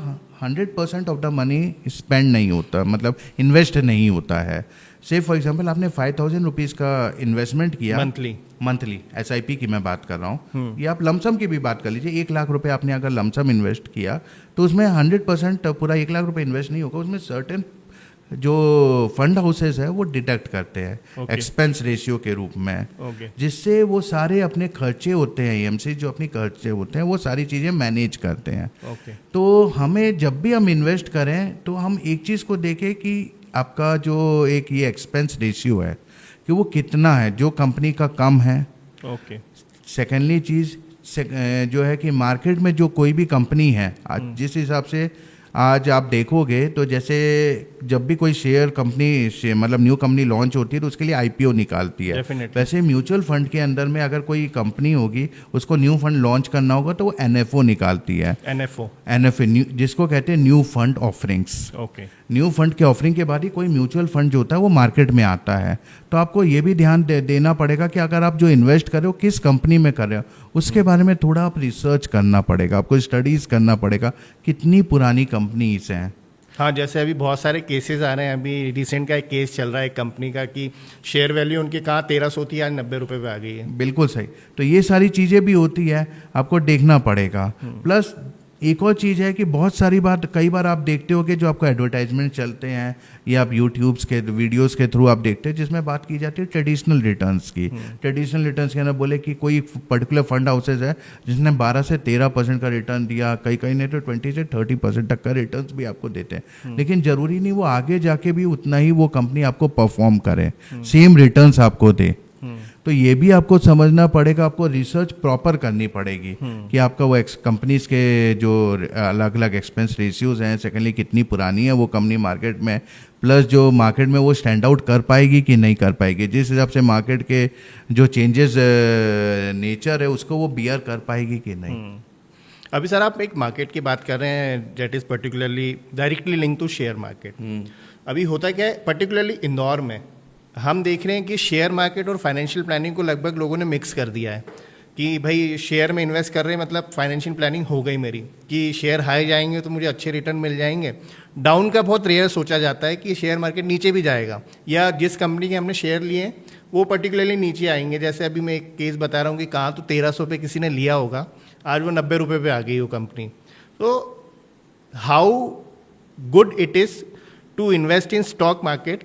100% ऑफ द मनी स्पेंड नहीं होता, मतलब इन्वेस्ट नहीं होता है। से फॉर एग्जांपल आपने 5000 रुपीज़ का इन्वेस्टमेंट किया मंथली SIP की मैं बात कर रहा हूँ, या आप लमसम की भी बात कर लीजिए, 1 लाख रुपए आपने अगर लमसम इन्वेस्ट किया तो उसमें 100% पूरा 1 लाख रुपए इन्वेस्ट नहीं होगा, उसमें सर्टेन जो फंड हाउसेस है वो डिडक्ट करते हैं एक्सपेंस रेशियो के रूप में, जिससे वो सारे अपने खर्चे होते हैं, EMC जो अपनी खर्चे होते हैं वो सारी चीज़ें मैनेज करते हैं। तो हमें जब भी हम इन्वेस्ट करें तो हम एक चीज़ को देखें कि आपका जो एक ये एक्सपेंस रेशियो है कि वो कितना है, जो कंपनी का कम है। सेकेंडली चीज़ जो है कि मार्केट में जो कोई भी कंपनी है जिस हिसाब से आज आप देखोगे तो जैसे जब भी कोई शेयर कंपनी मतलब न्यू कंपनी लॉन्च होती है तो उसके लिए IPO निकालती है। वैसे म्यूचुअल फंड के अंदर में अगर कोई कंपनी होगी उसको न्यू फंड लॉन्च करना होगा तो वो NFO निकालती है। NFO जिसको कहते हैं new fund offerings. New fund के ऑफरिंग के बाद ही कोई म्यूचुअल फंड जो होता है वो मार्केट में आता है। तो आपको ये भी ध्यान देना पड़ेगा कि अगर आप जो इन्वेस्ट कर रहे हो किस कंपनी में कर रहे हो उसके बारे में थोड़ा आप रिसर्च करना पड़ेगा, आपको स्टडीज़ करना पड़ेगा कितनी पुरानी कंपनीज हैं। हाँ, जैसे अभी बहुत सारे केसेस आ रहे हैं, अभी रिसेंट का एक केस चल रहा है एक कंपनी का कि शेयर वैल्यू उनके कहाँ 1300 थी, आज 90 रुपये पे आ गई है। बिल्कुल सही। तो ये सारी चीज़ें भी होती है, आपको देखना पड़ेगा। प्लस एक और चीज़ है कि बहुत सारी बात कई बार आप देखते हो कि जो आपको एडवर्टाइजमेंट चलते हैं या आप यूट्यूब्स के वीडियोस के थ्रू आप देखते हैं जिसमें बात की जाती है ट्रेडिशनल रिटर्न्स की। ट्रेडिशनल रिटर्न्स के अंदर बोले कि कोई पर्टिकुलर फंड हाउसेज है जिसने 12 से 13% का रिटर्न दिया, कई ने तो 20 से 30% तक का रिटर्न्स भी आपको देते हैं, लेकिन ज़रूरी नहीं वो आगे जाके भी उतना ही वो कंपनी आपको परफॉर्म करे, सेम रिटर्न्स आपको दे। तो ये भी आपको समझना पड़ेगा, आपको रिसर्च प्रॉपर करनी पड़ेगी कि आपका वो कंपनीज के जो अलग अलग एक्सपेंस रेशियोज हैं, सेकेंडली कितनी पुरानी है वो कंपनी मार्केट में, प्लस जो मार्केट में वो स्टैंड आउट कर पाएगी कि नहीं कर पाएगी, जिस हिसाब से मार्केट के जो चेंजेस नेचर है उसको वो बियर कर पाएगी कि नहीं। अभी सर आप एक मार्केट की बात कर रहे हैं that is particularly directly link to share market. अभी होता क्या है, पर्टिकुलरली इंदौर में हम देख रहे हैं कि शेयर मार्केट और फाइनेंशियल प्लानिंग को लगभग लोगों ने मिक्स कर दिया है कि भाई शेयर में इन्वेस्ट कर रहे हैं मतलब फाइनेंशियल प्लानिंग हो गई मेरी, कि शेयर हाई जाएंगे तो मुझे अच्छे रिटर्न मिल जाएंगे। डाउन का बहुत रेयर सोचा जाता है कि शेयर मार्केट नीचे भी जाएगा, या जिस कंपनी के हमने शेयर लिए हैं वो पर्टिकुलरली नीचे आएंगे। जैसे अभी मैं एक केस बता रहा हूँ कि कहाँ तो 1300 पे किसी ने लिया होगा, आज वो 90 रुपये पे आ गई वो कंपनी। तो how good it is to invest in stock market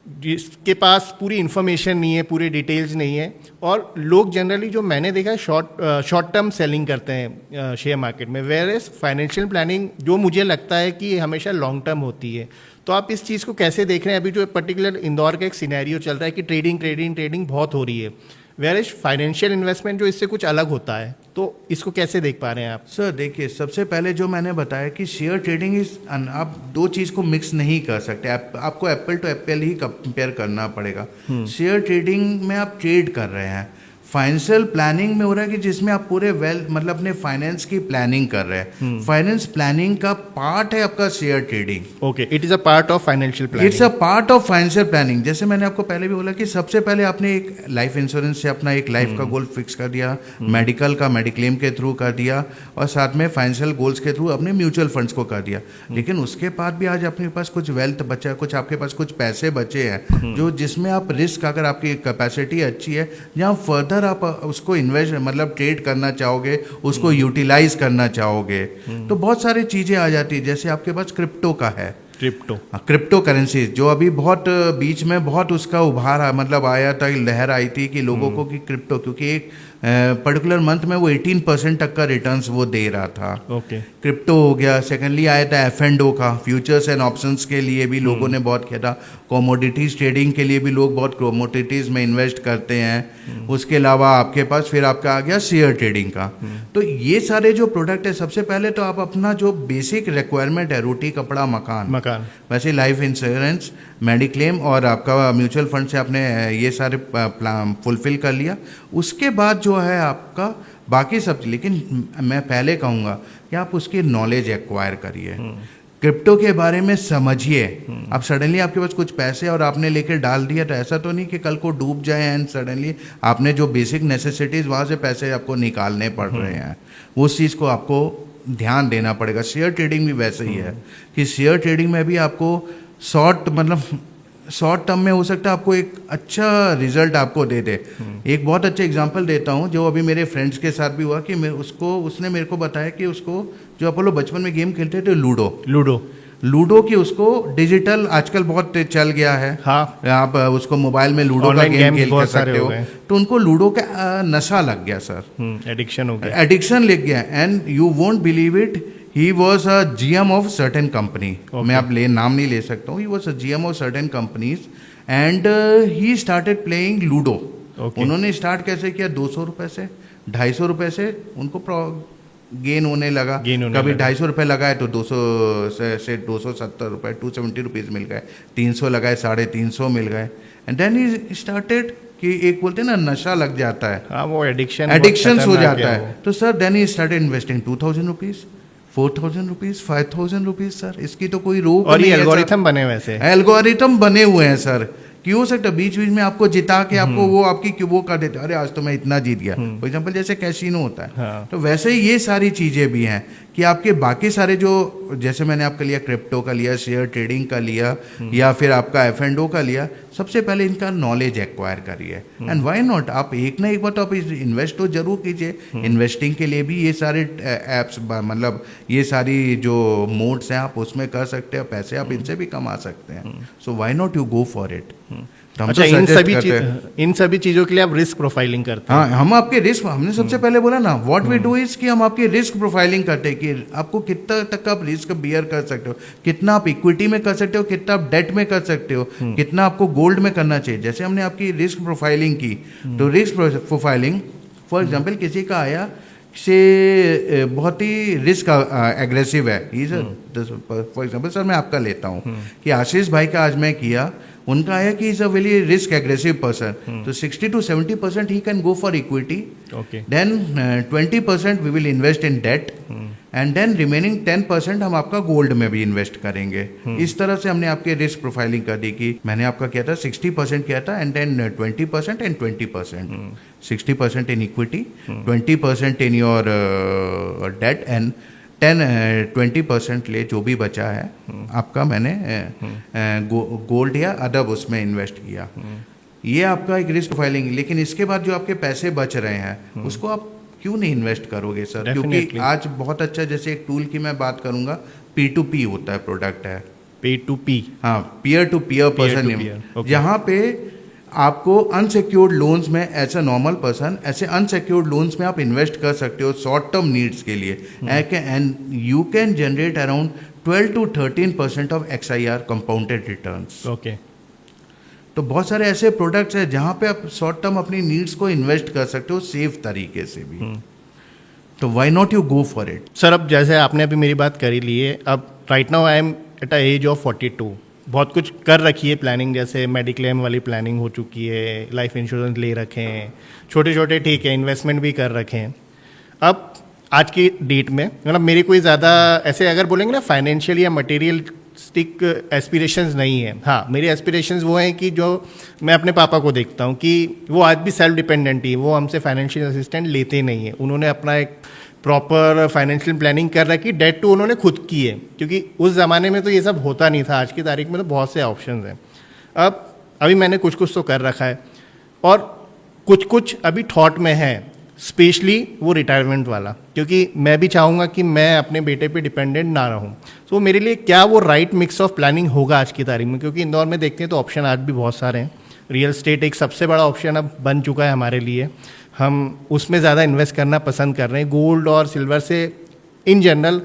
जिसके पास पूरी इन्फॉर्मेशन नहीं है, पूरी डिटेल्स नहीं है, और लोग जनरली जो मैंने देखा है शॉर्ट टर्म सेलिंग करते हैं शेयर मार्केट में, वेयर एज फाइनेंशियल प्लानिंग जो मुझे लगता है कि हमेशा लॉन्ग टर्म होती है। तो आप इस चीज़ को कैसे देख रहे हैं? अभी जो पर्टिकुलर इंदौर का एक सिनेरियो चल रहा है कि ट्रेडिंग बहुत हो रही है, वेयर एज फाइनेंशियल इन्वेस्टमेंट जो इससे कुछ अलग होता है, तो इसको कैसे देख पा रहे हैं आप? सर देखिए, सबसे पहले जो मैंने बताया कि शेयर ट्रेडिंग इज, आप दो चीज़ को मिक्स नहीं कर सकते। आपको एप्पल टू एप्पल ही कंपेयर करना पड़ेगा। शेयर ट्रेडिंग में आप ट्रेड कर रहे हैं, फाइनेंशियल प्लानिंग में हो रहा है कि जिसमें आप पूरे मतलब अपने फाइनेंस की प्लानिंग कर रहे हैं। फाइनेंस प्लानिंग का पार्ट है आपका share trading. Okay, it is a part of financial planning. It's a part of financial planning. जैसे मैंने आपको पहले भी बोला कि सबसे पहले आपने एक लाइफ इंश्योरेंस से अपना एक लाइफ का गोल फिक्स कर दिया, मेडिकल का मेडिक्लेम के थ्रू कर दिया, और साथ में फाइनेंशियल गोल्स के थ्रू अपने म्यूचुअल फंड्स को कर दिया। लेकिन उसके बाद भी आज अपने पास कुछ वेल्थ बचा है, कुछ आपके पास कुछ पैसे बचे हैं जो जिसमें आप रिस्क, अगर आपकी कैपेसिटी अच्छी है, जहाँ फर्दर आप उसको इन्वेस्ट मतलब ट्रेड करना चाहोगे, उसको यूटिलाइज करना चाहोगे, तो बहुत सारी चीज़ें आ जाती है। जैसे आपके पास क्रिप्टो का है, क्रिप्टो करेंसी जो अभी बहुत बीच में बहुत उसका उभार मतलब आया था, लहर आई थी कि लोगों को कि क्रिप्टो, क्योंकि एक पर्टिकुलर मंथ में वो 18% तक का रिटर्न्स वो दे रहा था। ओके, क्रिप्टो हो गया। सेकेंडली आया था F&O का, फ्यूचर्स एंड ऑप्शंस के लिए भी लोगों ने बहुत किया था। कमोडिटीज ट्रेडिंग के लिए भी लोग बहुत कमोडिटीज में इन्वेस्ट करते हैं। उसके अलावा आपके पास फिर आपका आ गया शेयर ट्रेडिंग का। तो ये सारे जो प्रोडक्ट है, सबसे पहले तो आप अपना जो बेसिक रिक्वायरमेंट है, रोटी कपड़ा मकान, वैसे लाइफ इंश्योरेंस, मेडिक्लेम और आपका म्यूचुअल फंड से आपने ये सारे फुलफिल कर लिया। उसके बाद जो है आपका बाकी सब, लेकिन मैं पहले कहूँगा कि आप उसकी नॉलेज एक्वायर करिए, क्रिप्टो के बारे में समझिए। अब सडनली आपके पास कुछ पैसे और आपने लेकर डाल दिया, तो ऐसा तो नहीं कि कल को डूब जाए एंड सडनली आपने जो बेसिक नेसेसिटीज़ वहाँ से पैसे आपको निकालने पड़ रहे हैं, उस चीज़ को आपको ध्यान देना पड़ेगा। शेयर ट्रेडिंग भी वैसे ही है कि शेयर ट्रेडिंग में भी आपको शॉर्ट टर्म में हो सकता है आपको एक अच्छा रिजल्ट आपको दे दे। एक बहुत अच्छा एग्जांपल देता हूँ जो अभी मेरे फ्रेंड्स के साथ भी हुआ कि उसने मेरे को बताया कि उसको जो अपोलो बचपन में गेम खेलते थे लूडो की, उसको डिजिटल आजकल बहुत चल गया है। हाँ, आप उसको मोबाइल में लूडो का गेम खेल सकते हो। तो उनको लूडो का नशा लग गया सर, एडिक्शन हो गया, एडिक्शन लग गया। And you won't believe it, he was a GM of certain company. मैं आप नाम नहीं ले सकता हूँ। he was a GM of certain companies and he started playing ludo. उन्होंने स्टार्ट कैसे किया, 200 रुपये से 250 रुपये से उनको गेन होने लगा। कभी 250 रुपये लगाए तो 200 से 270 रुपये, 270 रुपीज़ मिल गए, 300 लगाए 350 मिल गए। एंड देन ही स्टार्टेड कि एक बोलते हैं ना नशा लग जाता है। हाँ, वो एडिक्शन हो जाता है। तो sir then he started investing 2000 rupees, 4000 rupees, 5000 rupees. Sir इसकी तो कोई रोक और ये एल्गोरिथम बने, वैसे एल्गोरिथम बने हुए हैं सर कि हो सकता है बीच बीच में आपको जिता के आपको वो आपकी वो कर देते, अरे आज तो मैं इतना जीत गया। फॉर एग्जांपल जैसे कैसीनो होता है। हाँ। तो वैसे ही ये सारी चीज़ें भी हैं कि आपके बाकी सारे जो, जैसे मैंने आपका लिया क्रिप्टो का लिया, शेयर ट्रेडिंग का लिया, या फिर आपका F&O का लिया, सबसे पहले इनका नॉलेज एक्वायर करिए। एंड व्हाई नॉट, आप एक ना एक बार तो आप इन्वेस्ट तो जरूर कीजिए। इन्वेस्टिंग के लिए भी ये सारे ऐप्स, मतलब ये सारी जो मोड्स हैं आप उसमें कर सकते हो, पैसे आप इनसे भी कमा सकते हैं। So why not you go for it. अच्छा, इन सभी चीज़ों के लिए आप रिस्क प्रोफाइलिंग करते हैं? हाँ, हम आपके रिस्क, हमने सबसे पहले बोला ना, व्हाट वी डू इज कि हम आपकी रिस्क प्रोफाइलिंग करते हैं कि आपको कितना तक आप रिस्क बियर कर सकते हो, कितना आप इक्विटी में कर सकते हो, कितना आप डेट में कर सकते हो, कितना आपको गोल्ड में करना चाहिए। जैसे हमने आपकी रिस्क प्रोफाइलिंग की, तो रिस्क प्रोफाइलिंग फॉर एग्जाम्पल किसी का आया से बहुत ही रिस्क एग्रेसिव है, फॉर एग्जांपल सर मैं आपका लेता हूँ कि आशीष भाई का आज मैं किया, उनका है कि is a very risk aggressive person, तो 60 to 70% he can go for equity, then 20% we will invest in debt, and then remaining 10% हम आपका गोल्ड में भी इन्वेस्ट करेंगे। इस तरह से हमने आपके रिस्क प्रोफाइलिंग कर दी कि मैंने आपका किया था 60% किया था, and then 20% and 20%, 60% in equity, 20% in your debt, and 20% ले जो भी बचा है आपका मैंने गोल्ड या अदर उसमें इन्वेस्ट किया। ये आपका एक रिस्क प्रोफाइलिंग। लेकिन इसके बाद जो आपके पैसे बच रहे हैं उसको आप क्यों नहीं इन्वेस्ट करोगे सर? क्योंकि आज बहुत अच्छा, जैसे एक टूल की मैं बात करूंगा, P2P होता है, प्रोडक्ट है P2P, हाँ, पीयर टू पीयर पर्सन, जहाँ पे आपको अनसिक्योर्ड लोन्स में एज अ नॉर्मल पर्सन ऐसे अनसिक्योर्ड लोन्स में आप इन्वेस्ट कर सकते हो शॉर्ट टर्म नीड्स के लिए, and you can generate around 12 to 13% of XIR compounded returns. Okay, तो बहुत सारे ऐसे प्रोडक्ट्स हैं जहाँ पे आप शॉर्ट टर्म अपनी नीड्स को इन्वेस्ट कर सकते हो सेफ तरीके से भी, तो why not you go for it. Sir अब जैसे आपने अभी मेरी बात करी ली है, अब right now I am at a age of 42, बहुत कुछ कर रखी है प्लानिंग, जैसे मेडिक्लेम वाली प्लानिंग हो चुकी है, लाइफ इंश्योरेंस ले रखे हैं, छोटे छोटे ठीक है इन्वेस्टमेंट भी कर रखे हैं। अब आज की डेट में मतलब मेरी कोई ज़्यादा ऐसे अगर बोलेंगे ना फाइनेंशियल या मटेरियलिस्टिक एस्पिरेशंस नहीं है। हाँ, मेरी एस्पिरेशंस वो हैं कि जो मैं अपने पापा को देखता हूँ कि वो आज भी सेल्फ डिपेंडेंट ही, वो हमसे फाइनेंशियल असिस्टेंट लेते नहीं है। उन्होंने अपना एक प्रॉपर फाइनेंशियल प्लानिंग कर रखी, डेट टू उन्होंने खुद की है, क्योंकि उस ज़माने में तो ये सब होता नहीं था। आज की तारीख में तो बहुत से ऑप्शंस हैं। अब अभी मैंने कुछ कुछ तो कर रखा है और कुछ कुछ अभी थॉट में है, स्पेशली वो रिटायरमेंट वाला, क्योंकि मैं भी चाहूँगा कि मैं अपने बेटे पे डिपेंडेंट ना रहूँ। तो मेरे लिए क्या वो राइट मिक्स ऑफ प्लानिंग होगा आज की तारीख में? क्योंकि इंदौर में देखते हैं तो ऑप्शन आज भी बहुत सारे हैं। रियल एस्टेट एक सबसे बड़ा ऑप्शन अब बन चुका है हमारे लिए, हम उसमें ज़्यादा इन्वेस्ट करना पसंद कर रहे हैं। गोल्ड और सिल्वर से इन जनरल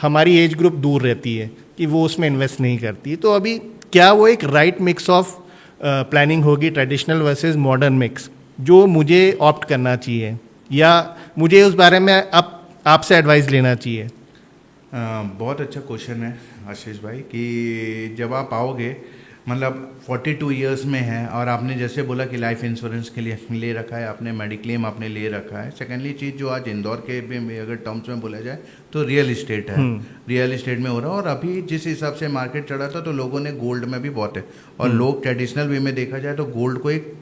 हमारी एज ग्रुप दूर रहती है कि वो उसमें इन्वेस्ट नहीं करती। तो अभी क्या वो एक राइट मिक्स ऑफ प्लानिंग होगी, ट्रेडिशनल वर्सेस मॉडर्न मिक्स, जो मुझे ऑप्ट करना चाहिए, या मुझे उस बारे में आपसे एडवाइस लेना चाहिए? बहुत अच्छा क्वेश्चन है आशीष भाई, कि जब आप आओगे मतलब 42 इयर्स में है और आपने जैसे बोला कि लाइफ इंश्योरेंस के लिए ले रखा है, आपने मेडिक्लेम आपने ले रखा है। सेकेंडली चीज़ जो आज इंदौर के भी अगर टर्म्स में बोला जाए तो रियल इस्टेट है, रियल इस्टेट में हो रहा है। और अभी जिस हिसाब से मार्केट चढ़ा था तो लोगों ने गोल्ड में भी बहुत है, और लोग ट्रेडिशनल वे में देखा जाए तो गोल्ड को एक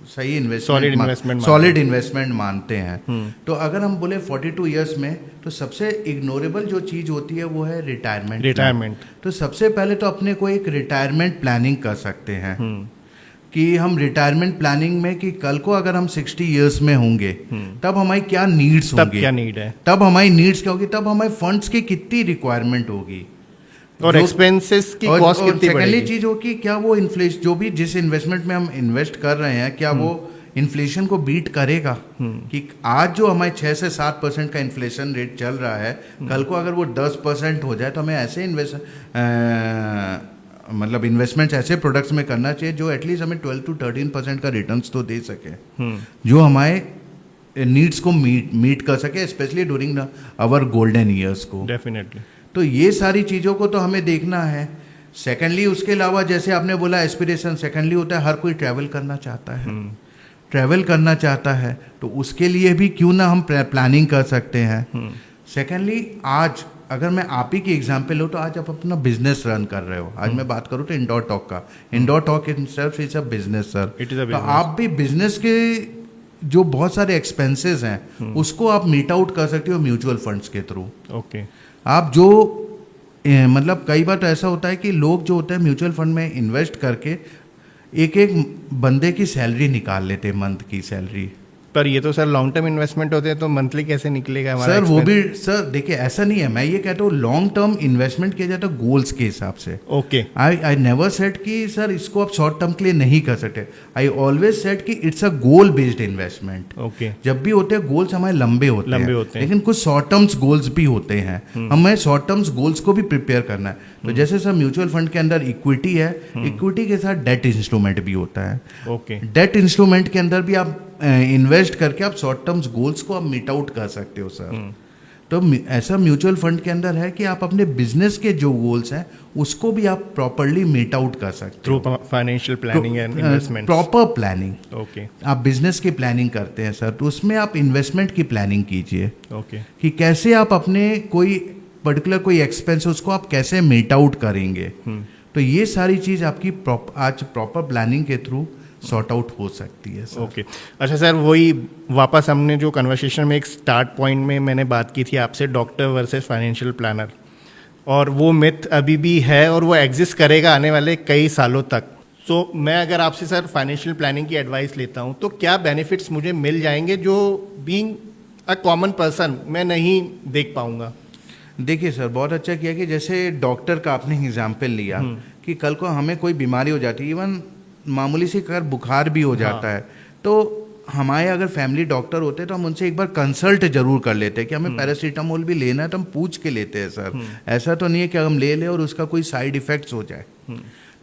सही सॉलिड इन्वेस्टमेंट मानते हैं। तो अगर हम बोले 42 इयर्स में तो सबसे इग्नोरेबल जो चीज़ होती है वो है रिटायरमेंट। तो सबसे पहले तो अपने को एक रिटायरमेंट प्लानिंग कर सकते हैं कि हम रिटायरमेंट प्लानिंग में कि कल को अगर हम 60 इयर्स में होंगे तब हमारी क्या नीड्स होंगी, क्या नीड है, तब हमारी नीड्स क्या होगी, तब हमारे फंड्स की कितनी रिक्वायरमेंट होगी और एक्सपेंसेस की कॉस्ट कितनी बढ़ेगी। सेकेंडली चीज हो कि क्या वो इन्फ्लेशन जो भी जिस इन्वेस्टमेंट में हम इन्वेस्ट कर रहे हैं क्या वो इन्फ्लेशन को बीट करेगा, कि आज जो हमारे 6 से 7% का इन्फ्लेशन रेट चल रहा है, कल को अगर वो 10% हो जाए तो हमें ऐसे मतलब इन्वेस्टमेंट्स ऐसे प्रोडक्ट्स में करना चाहिए जो एटलीस्ट हमें 12 to 13% का रिटर्न्स तो दे सके, जो हमारे नीड्स को मीट कर सके, specially during our golden years को। डेफिनेटली। तो ये सारी चीज़ों को तो हमें देखना है। सेकेंडली उसके अलावा जैसे आपने बोला एस्पिरेशन, सेकेंडली होता है हर कोई ट्रैवल करना चाहता है, ट्रैवल करना चाहता है, तो उसके लिए भी क्यों ना हम प्लानिंग कर सकते हैं। सेकेंडली आज अगर मैं आप ही की एग्जांपल लूँ तो आज आप अपना बिजनेस रन कर रहे हो, आज मैं बात करूँ तो इंडोर टॉक का, indoor talk in self is a business sir. तो आप भी बिजनेस के जो बहुत सारे एक्सपेंसेस हैं उसको आप मीट आउट कर सकते हो म्यूचुअल फंड्स के थ्रू। ओके। आप जो मतलब कई बार तो ऐसा होता है कि लोग जो होते हैं म्यूचुअल फंड में इन्वेस्ट करके एक एक बंदे की सैलरी निकाल लेते हैं, मंथ की सैलरी। पर ये तो सर लॉन्ग टर्म इन्वेस्टमेंट होते हैं, तो मंथली कैसे निकलेगा हमारा? सर वो भी सर देखिए ऐसा नहीं है, मैं ये कहता हूँ लॉन्ग टर्म इन्वेस्टमेंट किया जाता है गोल्स के हिसाब से। ओके। आई नेवर सेड कि सर इसको आप शॉर्ट टर्म के लिए नहीं कर सकते, आई ऑलवेज सेड कि it's a goal based investment. Okay. जब भी होते हैं गोल्स हमारे लंबे होते हैं, लेकिन कुछ शॉर्ट टर्म्स गोल्स भी होते हैं, हमें शॉर्ट टर्म्स गोल्स को भी प्रिपेयर करना है। तो जैसे सर म्यूचुअल फंड के अंदर इक्विटी है, इक्विटी के साथ डेट इंस्ट्रूमेंट भी होता है। ओके। डेट इंस्ट्रूमेंट के अंदर भी आप इन्वेस्ट करके आप शॉर्ट टर्म्स गोल्स को आप मीट आउट कर सकते हो सर। तो ऐसा म्यूचुअल फंड के अंदर है कि आप अपने बिजनेस के जो गोल्स हैं उसको भी आप प्रॉपरली मीट आउट कर सकते through financial planning and investment. Proper planning. Okay. आप बिजनेस की प्लानिंग करते हैं सर, तो उसमें आप इन्वेस्टमेंट की प्लानिंग कीजिए। ओके। कि कैसे आप अपने कोई पर्टिकुलर कोई एक्सपेंस उसको आप कैसे मीट आउट करेंगे। तो ये सारी चीज़ आपकी आज प्रॉपर प्लानिंग के थ्रू सॉर्ट आउट हो सकती है सर। ओके। अच्छा सर, वही वापस हमने जो कन्वर्सेशन में एक स्टार्ट पॉइंट में मैंने बात की थी आपसे, डॉक्टर वर्सेस फाइनेंशियल प्लानर, और वो मिथ अभी भी है और वो एग्जिस्ट करेगा आने वाले कई सालों तक। सो मैं अगर आपसे सर फाइनेंशियल प्लानिंग की एडवाइस लेता हूँ तो क्या बेनिफिट्स मुझे मिल जाएंगे जो बीइंग अ कॉमन पर्सन मैं नहीं देख पाऊंगा? देखिए सर, बहुत अच्छा किया कि जैसे डॉक्टर का आपने एग्जाम्पल लिया कि कल को हमें कोई बीमारी हो जाती है, इवन मामूली सी अगर बुखार भी हो जाता है, तो हमारे अगर फैमिली डॉक्टर होते हैं तो हम उनसे एक बार कंसल्ट जरूर कर लेते हैं कि हमें पैरासीटामोल भी लेना है तो हम पूछ के लेते हैं सर। ऐसा तो नहीं है कि हम ले लें और उसका कोई साइड इफेक्ट्स हो जाए।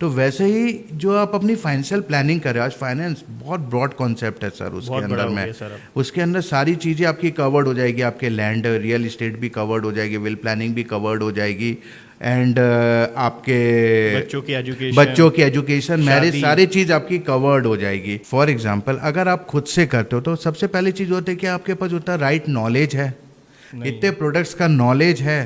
तो वैसे ही जो आप अपनी फाइनेंशियल प्लानिंग करें, आज फाइनेंस बहुत ब्रॉड कॉन्सेप्ट है सर, उसके अंदर में उसके अंदर सारी चीज़ें आपकी कवर्ड हो जाएगी। आपके लैंड रियल इस्टेट भी कवर्ड हो जाएगी, विल प्लानिंग भी कवर्ड हो जाएगी, एंड आपके बच्चों की एजुकेशन मैरिज सारी चीज़ आपकी कवर्ड हो जाएगी। फॉर एग्जाम्पल अगर आप खुद से करते हो तो सबसे पहली चीज़ होती है कि आपके पास उतना राइट नॉलेज है, इतने प्रोडक्ट्स का नॉलेज है।